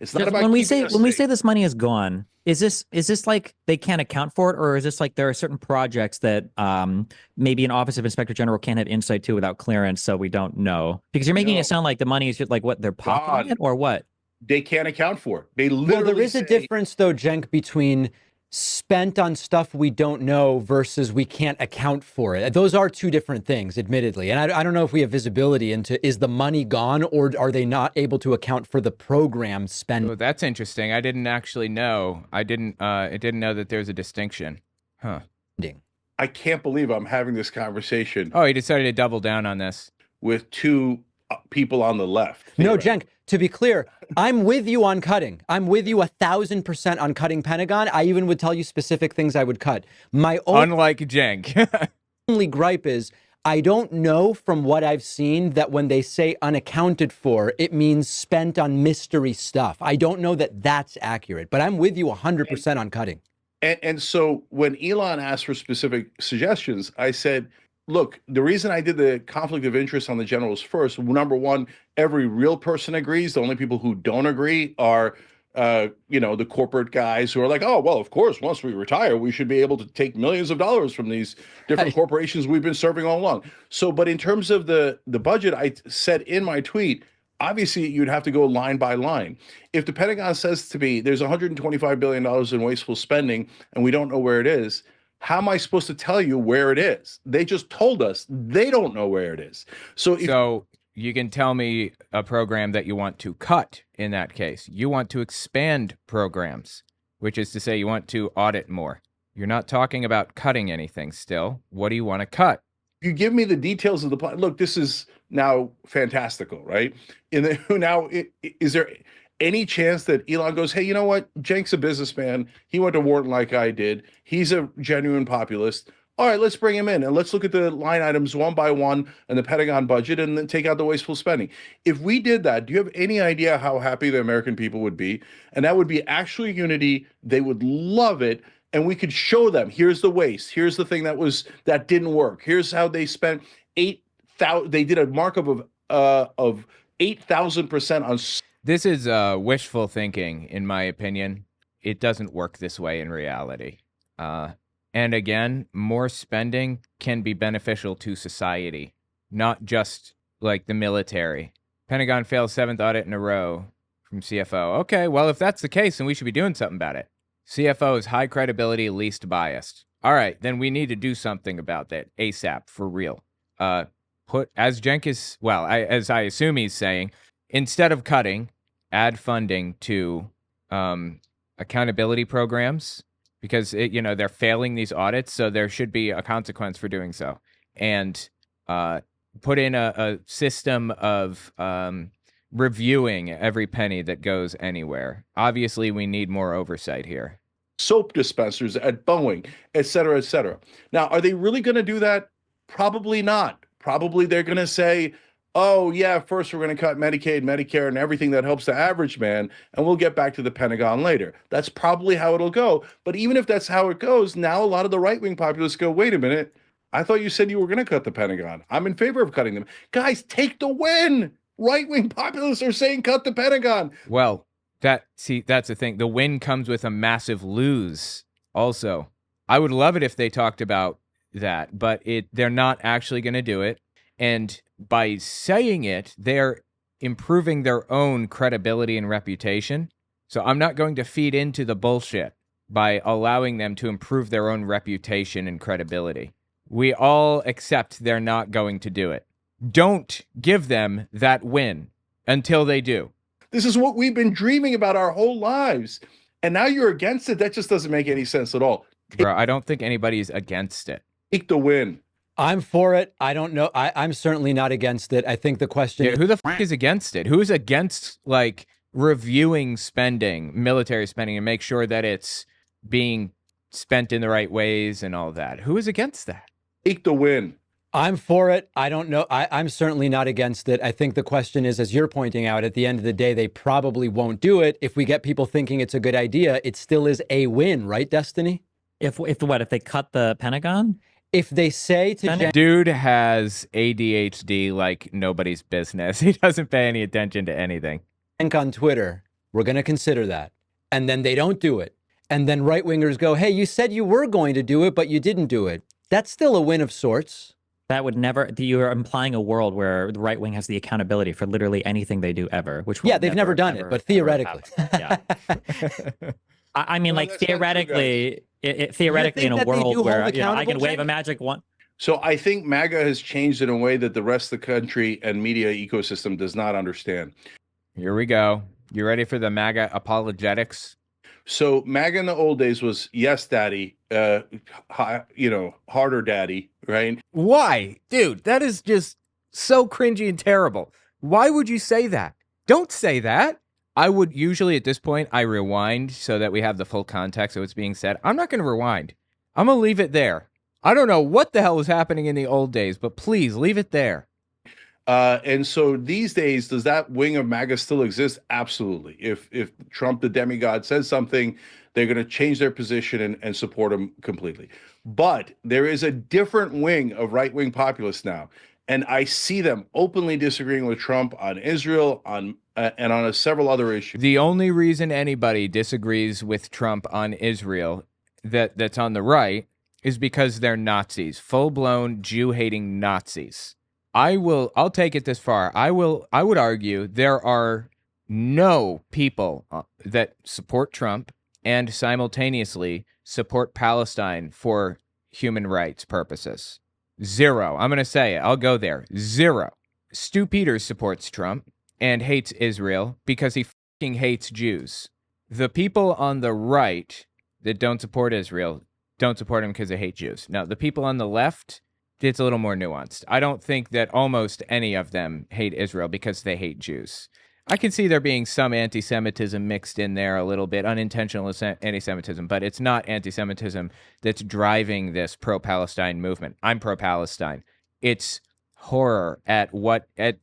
It's not Just about when we keeping say us safe. this money is gone, is this like they can't account for it, or is this like there are certain projects that maybe an Office of Inspector General can't have insight to without clearance, so we don't know? Because you're making No. it sound like the money is just like what they're pocketing God. it, or what? They can't account for it. They Well, literally there is a say- difference, though, Cenk, between spent on stuff we don't know versus we can't account for it. Those are two different things, admittedly. And I don't know if we have visibility into, is the money gone, or are they not able to account for the program spend? Oh, that's interesting. I didn't actually know. I didn't know that there's a distinction. Huh. I can't believe I'm having this conversation Oh, he decided to double down on this. with two people on the left. No, Cenk, to be clear, I'm with you on cutting. I'm with you 1,000% on cutting Pentagon. I even would tell you specific things I would cut. My Unlike Cenk. only gripe is I don't know from what I've seen that when they say unaccounted for, it means spent on mystery stuff. I don't know that that's accurate, but I'm with you 100% on cutting. And so when Elon asked for specific suggestions, I said, look, the reason I did the conflict of interest on the generals first, number one, every real person agrees. The only people who don't agree are, the corporate guys who are like, oh, well, of course, once we retire, we should be able to take millions of dollars from these different corporations we've been serving all along. So, but in terms of the budget, I said in my tweet, obviously you'd have to go line by line. If the Pentagon says to me, there's $125 billion in wasteful spending and we don't know where it is, how am I supposed to tell you where it is? They just told us they don't know where it is. So you can tell me a program that you want to cut in that case. You want to expand programs, which is to say you want to audit more. You're not talking about cutting anything still. What do you want to cut? You give me the details of the plan. Look, this is now fantastical, right? Is there any chance that Elon goes, hey, you know what? Cenk's a businessman. He went to Wharton like I did. He's a genuine populist. All right, let's bring him in and let's look at the line items one by one and the Pentagon budget and then take out the wasteful spending. If we did that, do you have any idea how happy the American people would be? And that would be actual unity. They would love it. And we could show them, here's the waste. Here's the thing that didn't work. Here's how they spent 8,000. They did a markup of 8,000% on. This is wishful thinking, in my opinion. It doesn't work this way in reality. And again, more spending can be beneficial to society, not just like the military. Pentagon fails 7th audit in a row from CFO. Okay, well, if that's the case, then we should be doing something about it. CFO is high credibility, least biased. All right, then we need to do something about that ASAP, for real. As Cenk is, well, as I assume he's saying, instead of cutting, add funding to accountability programs, because they're failing these audits, so there should be a consequence for doing so. And put in a system of reviewing every penny that goes anywhere. Obviously, we need more oversight here. Soap dispensers at Boeing, et cetera, et cetera. Now, are they really going to do that? Probably not. Probably they're going to say, oh, yeah, first we're going to cut Medicaid, Medicare, and everything that helps the average man, and we'll get back to the Pentagon later. That's probably how it'll go. But even if that's how it goes, now a lot of the right-wing populists go, wait a minute, I thought you said you were going to cut the Pentagon. I'm in favor of cutting them. Guys, take the win. Right-wing populists are saying cut the Pentagon. Well, that's the thing. The win comes with a massive lose also. I would love it if they talked about that, but they're not actually going to do it. And by saying it, they're improving their own credibility and reputation. So I'm not going to feed into the bullshit by allowing them to improve their own reputation and credibility. We all accept they're not going to do it. Don't give them that win until they do. This is what we've been dreaming about our whole lives. And now you're against it. That just doesn't make any sense at all. Bro, I don't think anybody's against it. Take the win. I'm for it. I don't know. I'm certainly not against it. I think the question is, who the fuck is against it? Who's against like reviewing spending, military spending, and make sure that it's being spent in the right ways and all that? Who is against that? Take the win. I'm for it. I don't know. I'm certainly not against it. I think the question is, as you're pointing out, at the end of the day, they probably won't do it. If we get people thinking it's a good idea, it still is a win, right, Destiny? If they cut the Pentagon? If they say to Dude has ADHD like nobody's business. He doesn't pay any attention to anything. Cenk on Twitter, we're going to consider that. And then they don't do it. And then right-wingers go, hey, you said you were going to do it, but you didn't do it. That's still a win of sorts. That would never, you're implying a world where the right wing has the accountability for literally anything they do ever, which will they've never done it, but theoretically. Yeah. I mean, like theoretically, theoretically in a world where I can wave a magic wand. So I think MAGA has changed in a way that the rest of the country and media ecosystem does not understand. Here we go. You ready for the MAGA apologetics? So MAGA in the old days was yes, daddy, harder daddy, right? Why? Dude, that is just so cringy and terrible. Why would you say that? Don't say that. I would usually at this point, I rewind so that we have the full context of what's being said. I'm not going to rewind. I'm going to leave it there. I don't know what the hell was happening in the old days, but please leave it there. And so these days, does that wing of MAGA still exist? Absolutely. If Trump, the demigod, says something, they're going to change their position and support him completely. But there is a different wing of right-wing populists now. And I see them openly disagreeing with Trump on Israel, and on several other issues. The only reason anybody disagrees with Trump on Israel that's on the right is because they're Nazis, full-blown Jew-hating Nazis. I'll take it this far. I would argue there are no people that support Trump and simultaneously support Palestine for human rights purposes. Zero. I'm going to say it. I'll go there. Zero. Stu Peters supports Trump and hates Israel because he fucking hates Jews. The people on the right that don't support Israel don't support him because they hate Jews. Now, the people on the left, it's a little more nuanced. I don't think that almost any of them hate Israel because they hate Jews. I can see there being some anti-Semitism mixed in there a little bit, unintentional anti-Semitism, but it's not anti-Semitism that's driving this pro-Palestine movement. I'm pro-Palestine. It's horror at the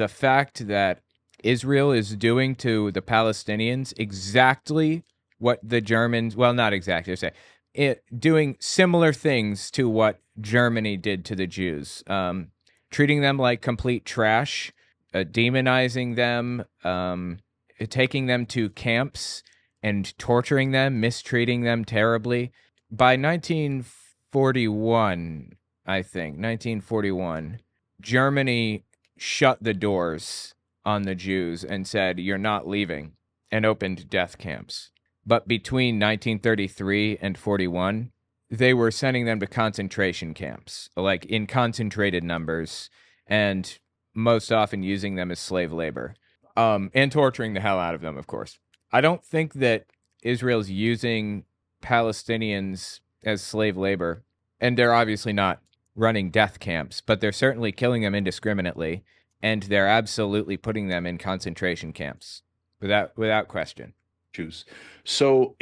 fact that Israel is doing to the Palestinians exactly what the Germans, well, not exactly, doing similar things to what Germany did to the Jews, treating them like complete trash, demonizing them, taking them to camps and torturing them, mistreating them terribly. By 1941, I think, 1941, Germany shut the doors on the Jews and said, "You're not leaving," and opened death camps. But between 1933 and 41, they were sending them to concentration camps, like in concentrated numbers, and most often using them as slave labor, and torturing the hell out of them, of course. I don't think that Israel's using Palestinians as slave labor, and they're obviously not running death camps, but they're certainly killing them indiscriminately, and they're absolutely putting them in concentration camps, without question. Jews. So,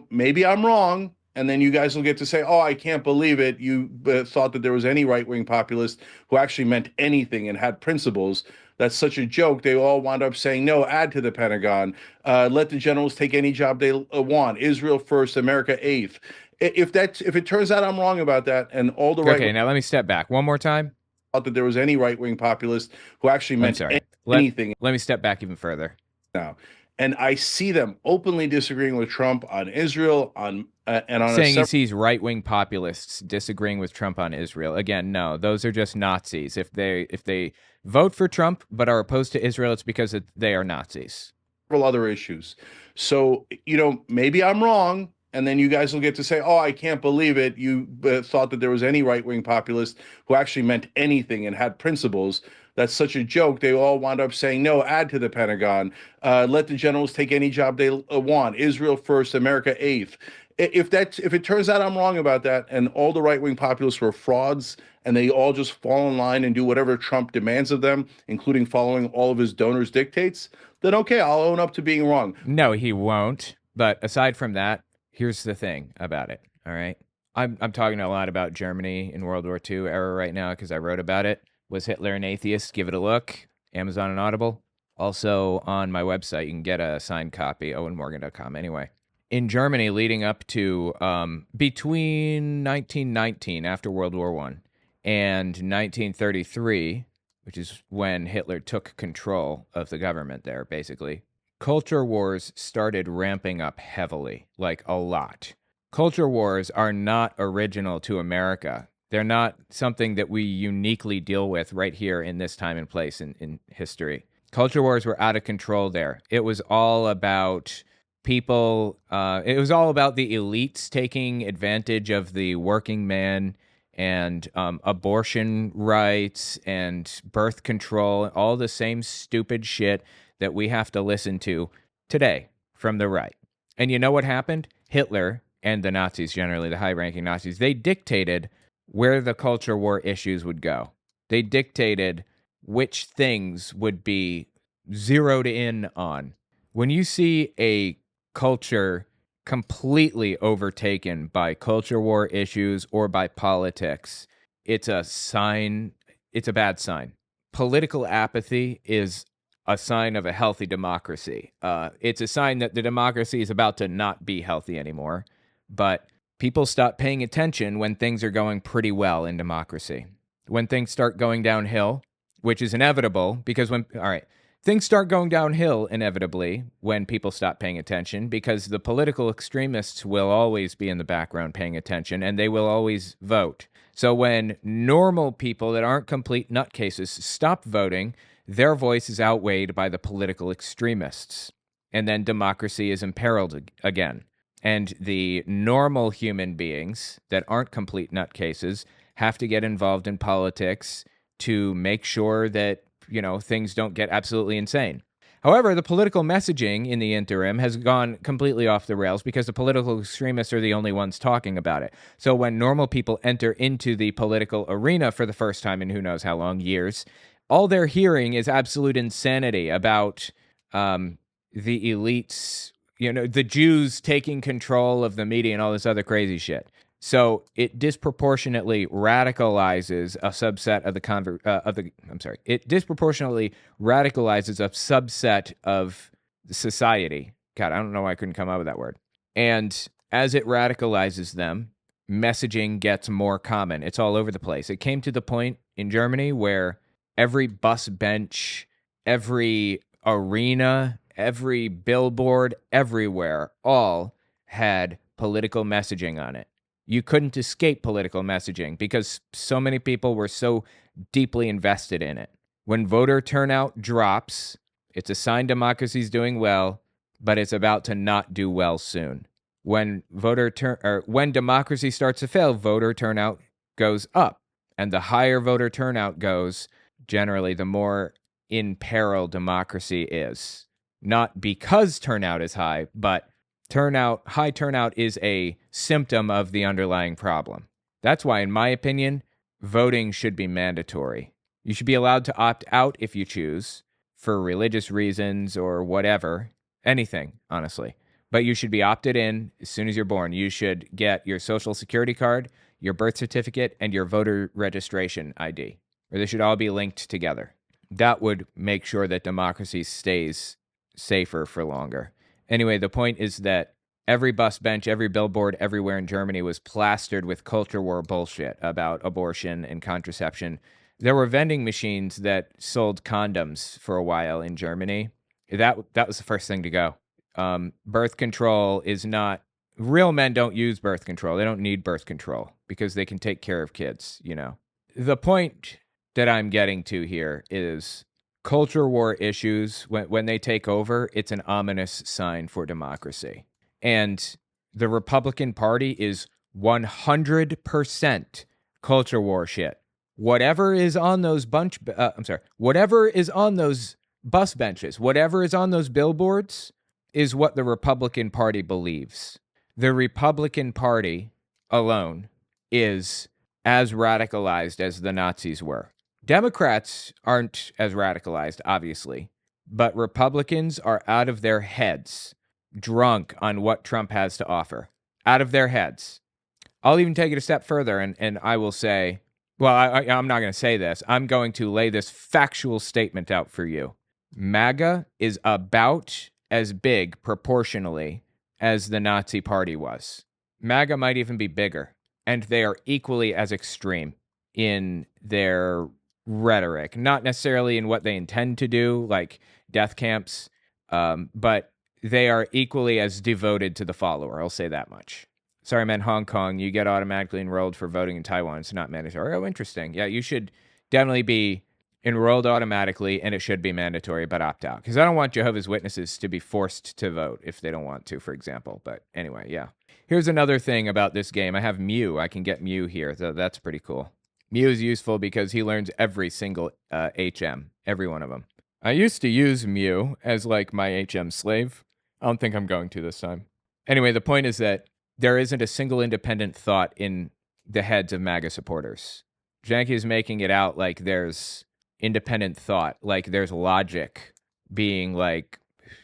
maybe I'm wrong. And then you guys will get to say, oh, I can't believe it. You thought that there was any right-wing populist who actually meant anything and had principles. That's such a joke. They all wound up saying, no, add to the Pentagon. Let the generals take any job they want. Israel first, America eighth. If it turns out I'm wrong about that, and all the Okay, now let me step back one more time. Thought that there was any right-wing populist who actually meant anything. Let me step back even further. Now, and I see them openly disagreeing with Trump on Israel, and on saying he sees right-wing populists disagreeing with Trump on Israel. Again, no, those are just Nazis. If they vote for Trump but are opposed to Israel, it's because they are Nazis. Several other issues. So, maybe I'm wrong. And then you guys will get to say, oh, I can't believe it. You thought that there was any right-wing populist who actually meant anything and had principles. That's such a joke. They all wound up saying, no, add to the Pentagon. Let the generals take any job they want. Israel first, America eighth. If it turns out I'm wrong about that, and all the right-wing populists were frauds, and they all just fall in line and do whatever Trump demands of them, including following all of his donors' dictates, then okay, I'll own up to being wrong. No, he won't. But aside from that, here's the thing about it, all right? I'm talking a lot about Germany in World War II era right now because I wrote about it. Was Hitler an atheist? Give it a look. Amazon and Audible. Also on my website, you can get a signed copy, owenmorgan.com. Anyway, in Germany leading up to between 1919, after World War I, and 1933, which is when Hitler took control of the government there, basically, culture wars started ramping up heavily, like a lot. Culture wars are not original to America. They're not something that we uniquely deal with right here in this time and place in history. Culture wars were out of control there. It was all about people, it was all about the elites taking advantage of the working man, and abortion rights and birth control, all the same stupid shit that we have to listen to today from the right. And you know what happened? Hitler and the Nazis, generally the high-ranking Nazis, they dictated where the culture war issues would go. They dictated which things would be zeroed in on. When you see a culture completely overtaken by culture war issues or by politics, it's a sign, it's a bad sign. Political apathy is a sign of a healthy democracy. It's a sign that the democracy is about to not be healthy anymore. But people stop paying attention when things are going pretty well in democracy. When things start going downhill, which is inevitable, because all right, things start going downhill inevitably when people stop paying attention, because the political extremists will always be in the background paying attention, and they will always vote. So when normal people that aren't complete nutcases stop voting, their voice is outweighed by the political extremists. And then democracy is imperiled again. And the normal human beings that aren't complete nutcases have to get involved in politics to make sure that, things don't get absolutely insane. However, the political messaging in the interim has gone completely off the rails because the political extremists are the only ones talking about it. So when normal people enter into the political arena for the first time in who knows how long, years, all they're hearing is absolute insanity about the elites, the Jews taking control of the media and all this other crazy shit. So it disproportionately radicalizes a subset of it disproportionately radicalizes a subset of society. God, I don't know why I couldn't come up with that word. And as it radicalizes them, messaging gets more common. It's all over the place. It came to the point in Germany where every bus bench, every arena, every billboard, everywhere, all had political messaging on it. You couldn't escape political messaging because so many people were so deeply invested in it. When voter turnout drops, it's a sign democracy's doing well, but it's about to not do well soon. When democracy starts to fail, voter turnout goes up, and the higher voter turnout goes, generally, the more in peril democracy is. Not because turnout is high, but high turnout is a symptom of the underlying problem. That's why, in my opinion, voting should be mandatory. You should be allowed to opt out if you choose, for religious reasons or whatever, anything, honestly. But you should be opted in as soon as you're born. You should get your social security card, your birth certificate, and your voter registration ID. Or they should all be linked together. That would make sure that democracy stays safer for longer. Anyway, the point is that every bus bench, every billboard everywhere in Germany was plastered with culture war bullshit about abortion and contraception. There were vending machines that sold condoms for a while in Germany. That was the first thing to go. Birth control is not... Real men don't use birth control. They don't need birth control because they can take care of kids, The point that I'm getting to here is culture war issues, when they take over, it's an ominous sign for democracy. And the Republican Party is 100% culture war shit. Whatever is on those whatever is on those bus benches, whatever is on those billboards is what the Republican Party believes. The Republican Party alone is as radicalized as the Nazis were. Democrats aren't as radicalized, obviously, but Republicans are out of their heads, drunk on what Trump has to offer. Out of their heads. I'll even take it a step further, and I will say, well, I'm not going to say this. I'm going to lay this factual statement out for you. MAGA is about as big proportionally as the Nazi Party was. MAGA might even be bigger, and they are equally as extreme in their rhetoric, not necessarily in what they intend to do, like death camps, but they are equally as devoted to the follower. I'll say that much. Sorry, I meant Hong Kong. You get automatically enrolled for voting in Taiwan. It's not mandatory. Oh, interesting. Yeah, you should definitely be enrolled automatically, and it should be mandatory, but opt out. Because I don't want Jehovah's Witnesses to be forced to vote if they don't want to, for example. But anyway, yeah. Here's another thing about this game. I have Mew. I can get Mew here. So that's pretty cool. Mew is useful because he learns every single HM, every one of them. I used to use Mew as like my HM slave. I don't think I'm going to this time. Anyway, the point is that there isn't a single independent thought in the heads of MAGA supporters. Cenk is making it out like there's independent thought, like there's logic being like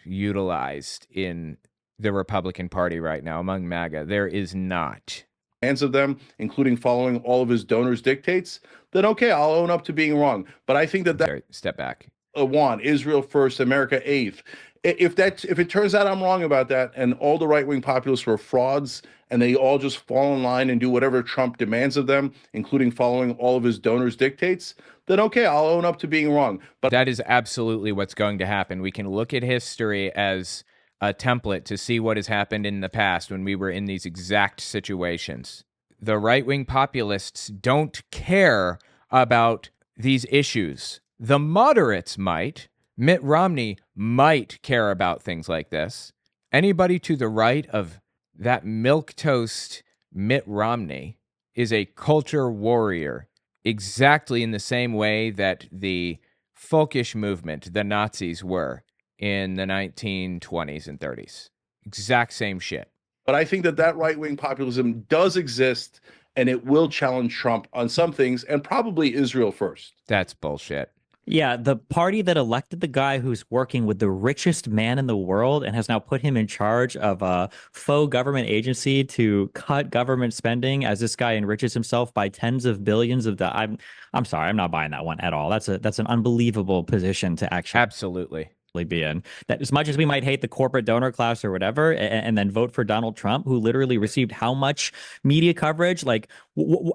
utilized in the Republican Party right now among MAGA. There is not. Hands of them, including following all of his donors' dictates, then okay, I'll own up to being wrong. But I think that Sorry, step back. One, Israel first, America eighth, If it turns out I'm wrong about that, and all the right-wing populists were frauds, and they all just fall in line and do whatever Trump demands of them, including following all of his donors' dictates, then okay, I'll own up to being wrong. But that is absolutely what's going to happen. We can look at history as a template to see what has happened in the past when we were in these exact situations. The right-wing populists don't care about these issues. The moderates might. Mitt Romney might care about things like this. Anybody to the right of that milquetoast Mitt Romney is a culture warrior, exactly in the same way that the folkish movement, the Nazis, were in the 1920s and 30s. Exact same shit. But I think that right-wing populism does exist, and it will challenge Trump on some things, and probably Israel first. That's bullshit. Yeah, the party that elected the guy who's working with the richest man in the world and has now put him in charge of a faux government agency to cut government spending as this guy enriches himself by tens of billions of dollars. I'm sorry, I'm not buying that one at all. That's an unbelievable position to actually Absolutely be in. That as much as we might hate the corporate donor class or whatever, and then vote for Donald Trump, who literally received how much media coverage? Like,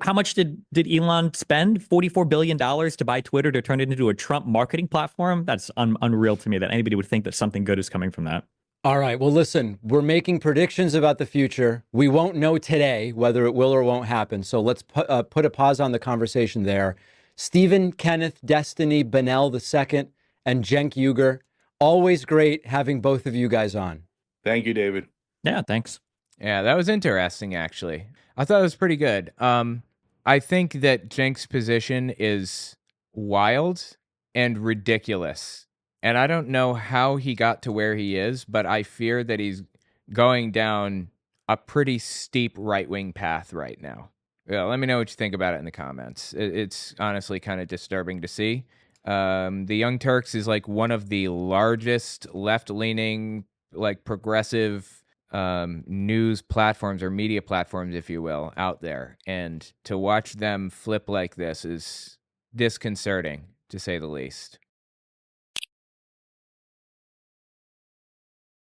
how much did Elon spend? $44 billion to buy Twitter to turn it into a Trump marketing platform? That's unreal to me that anybody would think that something good is coming from that. All right. Well, listen, we're making predictions about the future. We won't know today whether it will or won't happen. So let's put a pause on the conversation there. Stephen, Kenneth, Destiny, Benell II, and Cenk Uygur. Always great having both of you guys on. Thank you, David. Yeah, thanks. Yeah, that was interesting, actually. I thought it was pretty good. I think that Cenk's position is wild and ridiculous. And I don't know how he got to where he is, but I fear that he's going down a pretty steep right-wing path right now. Yeah, let me know what you think about it in the comments. It's honestly kind of disturbing to see. The Young Turks is like one of the largest left-leaning, like progressive news platforms or media platforms, if you will, out there. And to watch them flip like this is disconcerting, to say the least.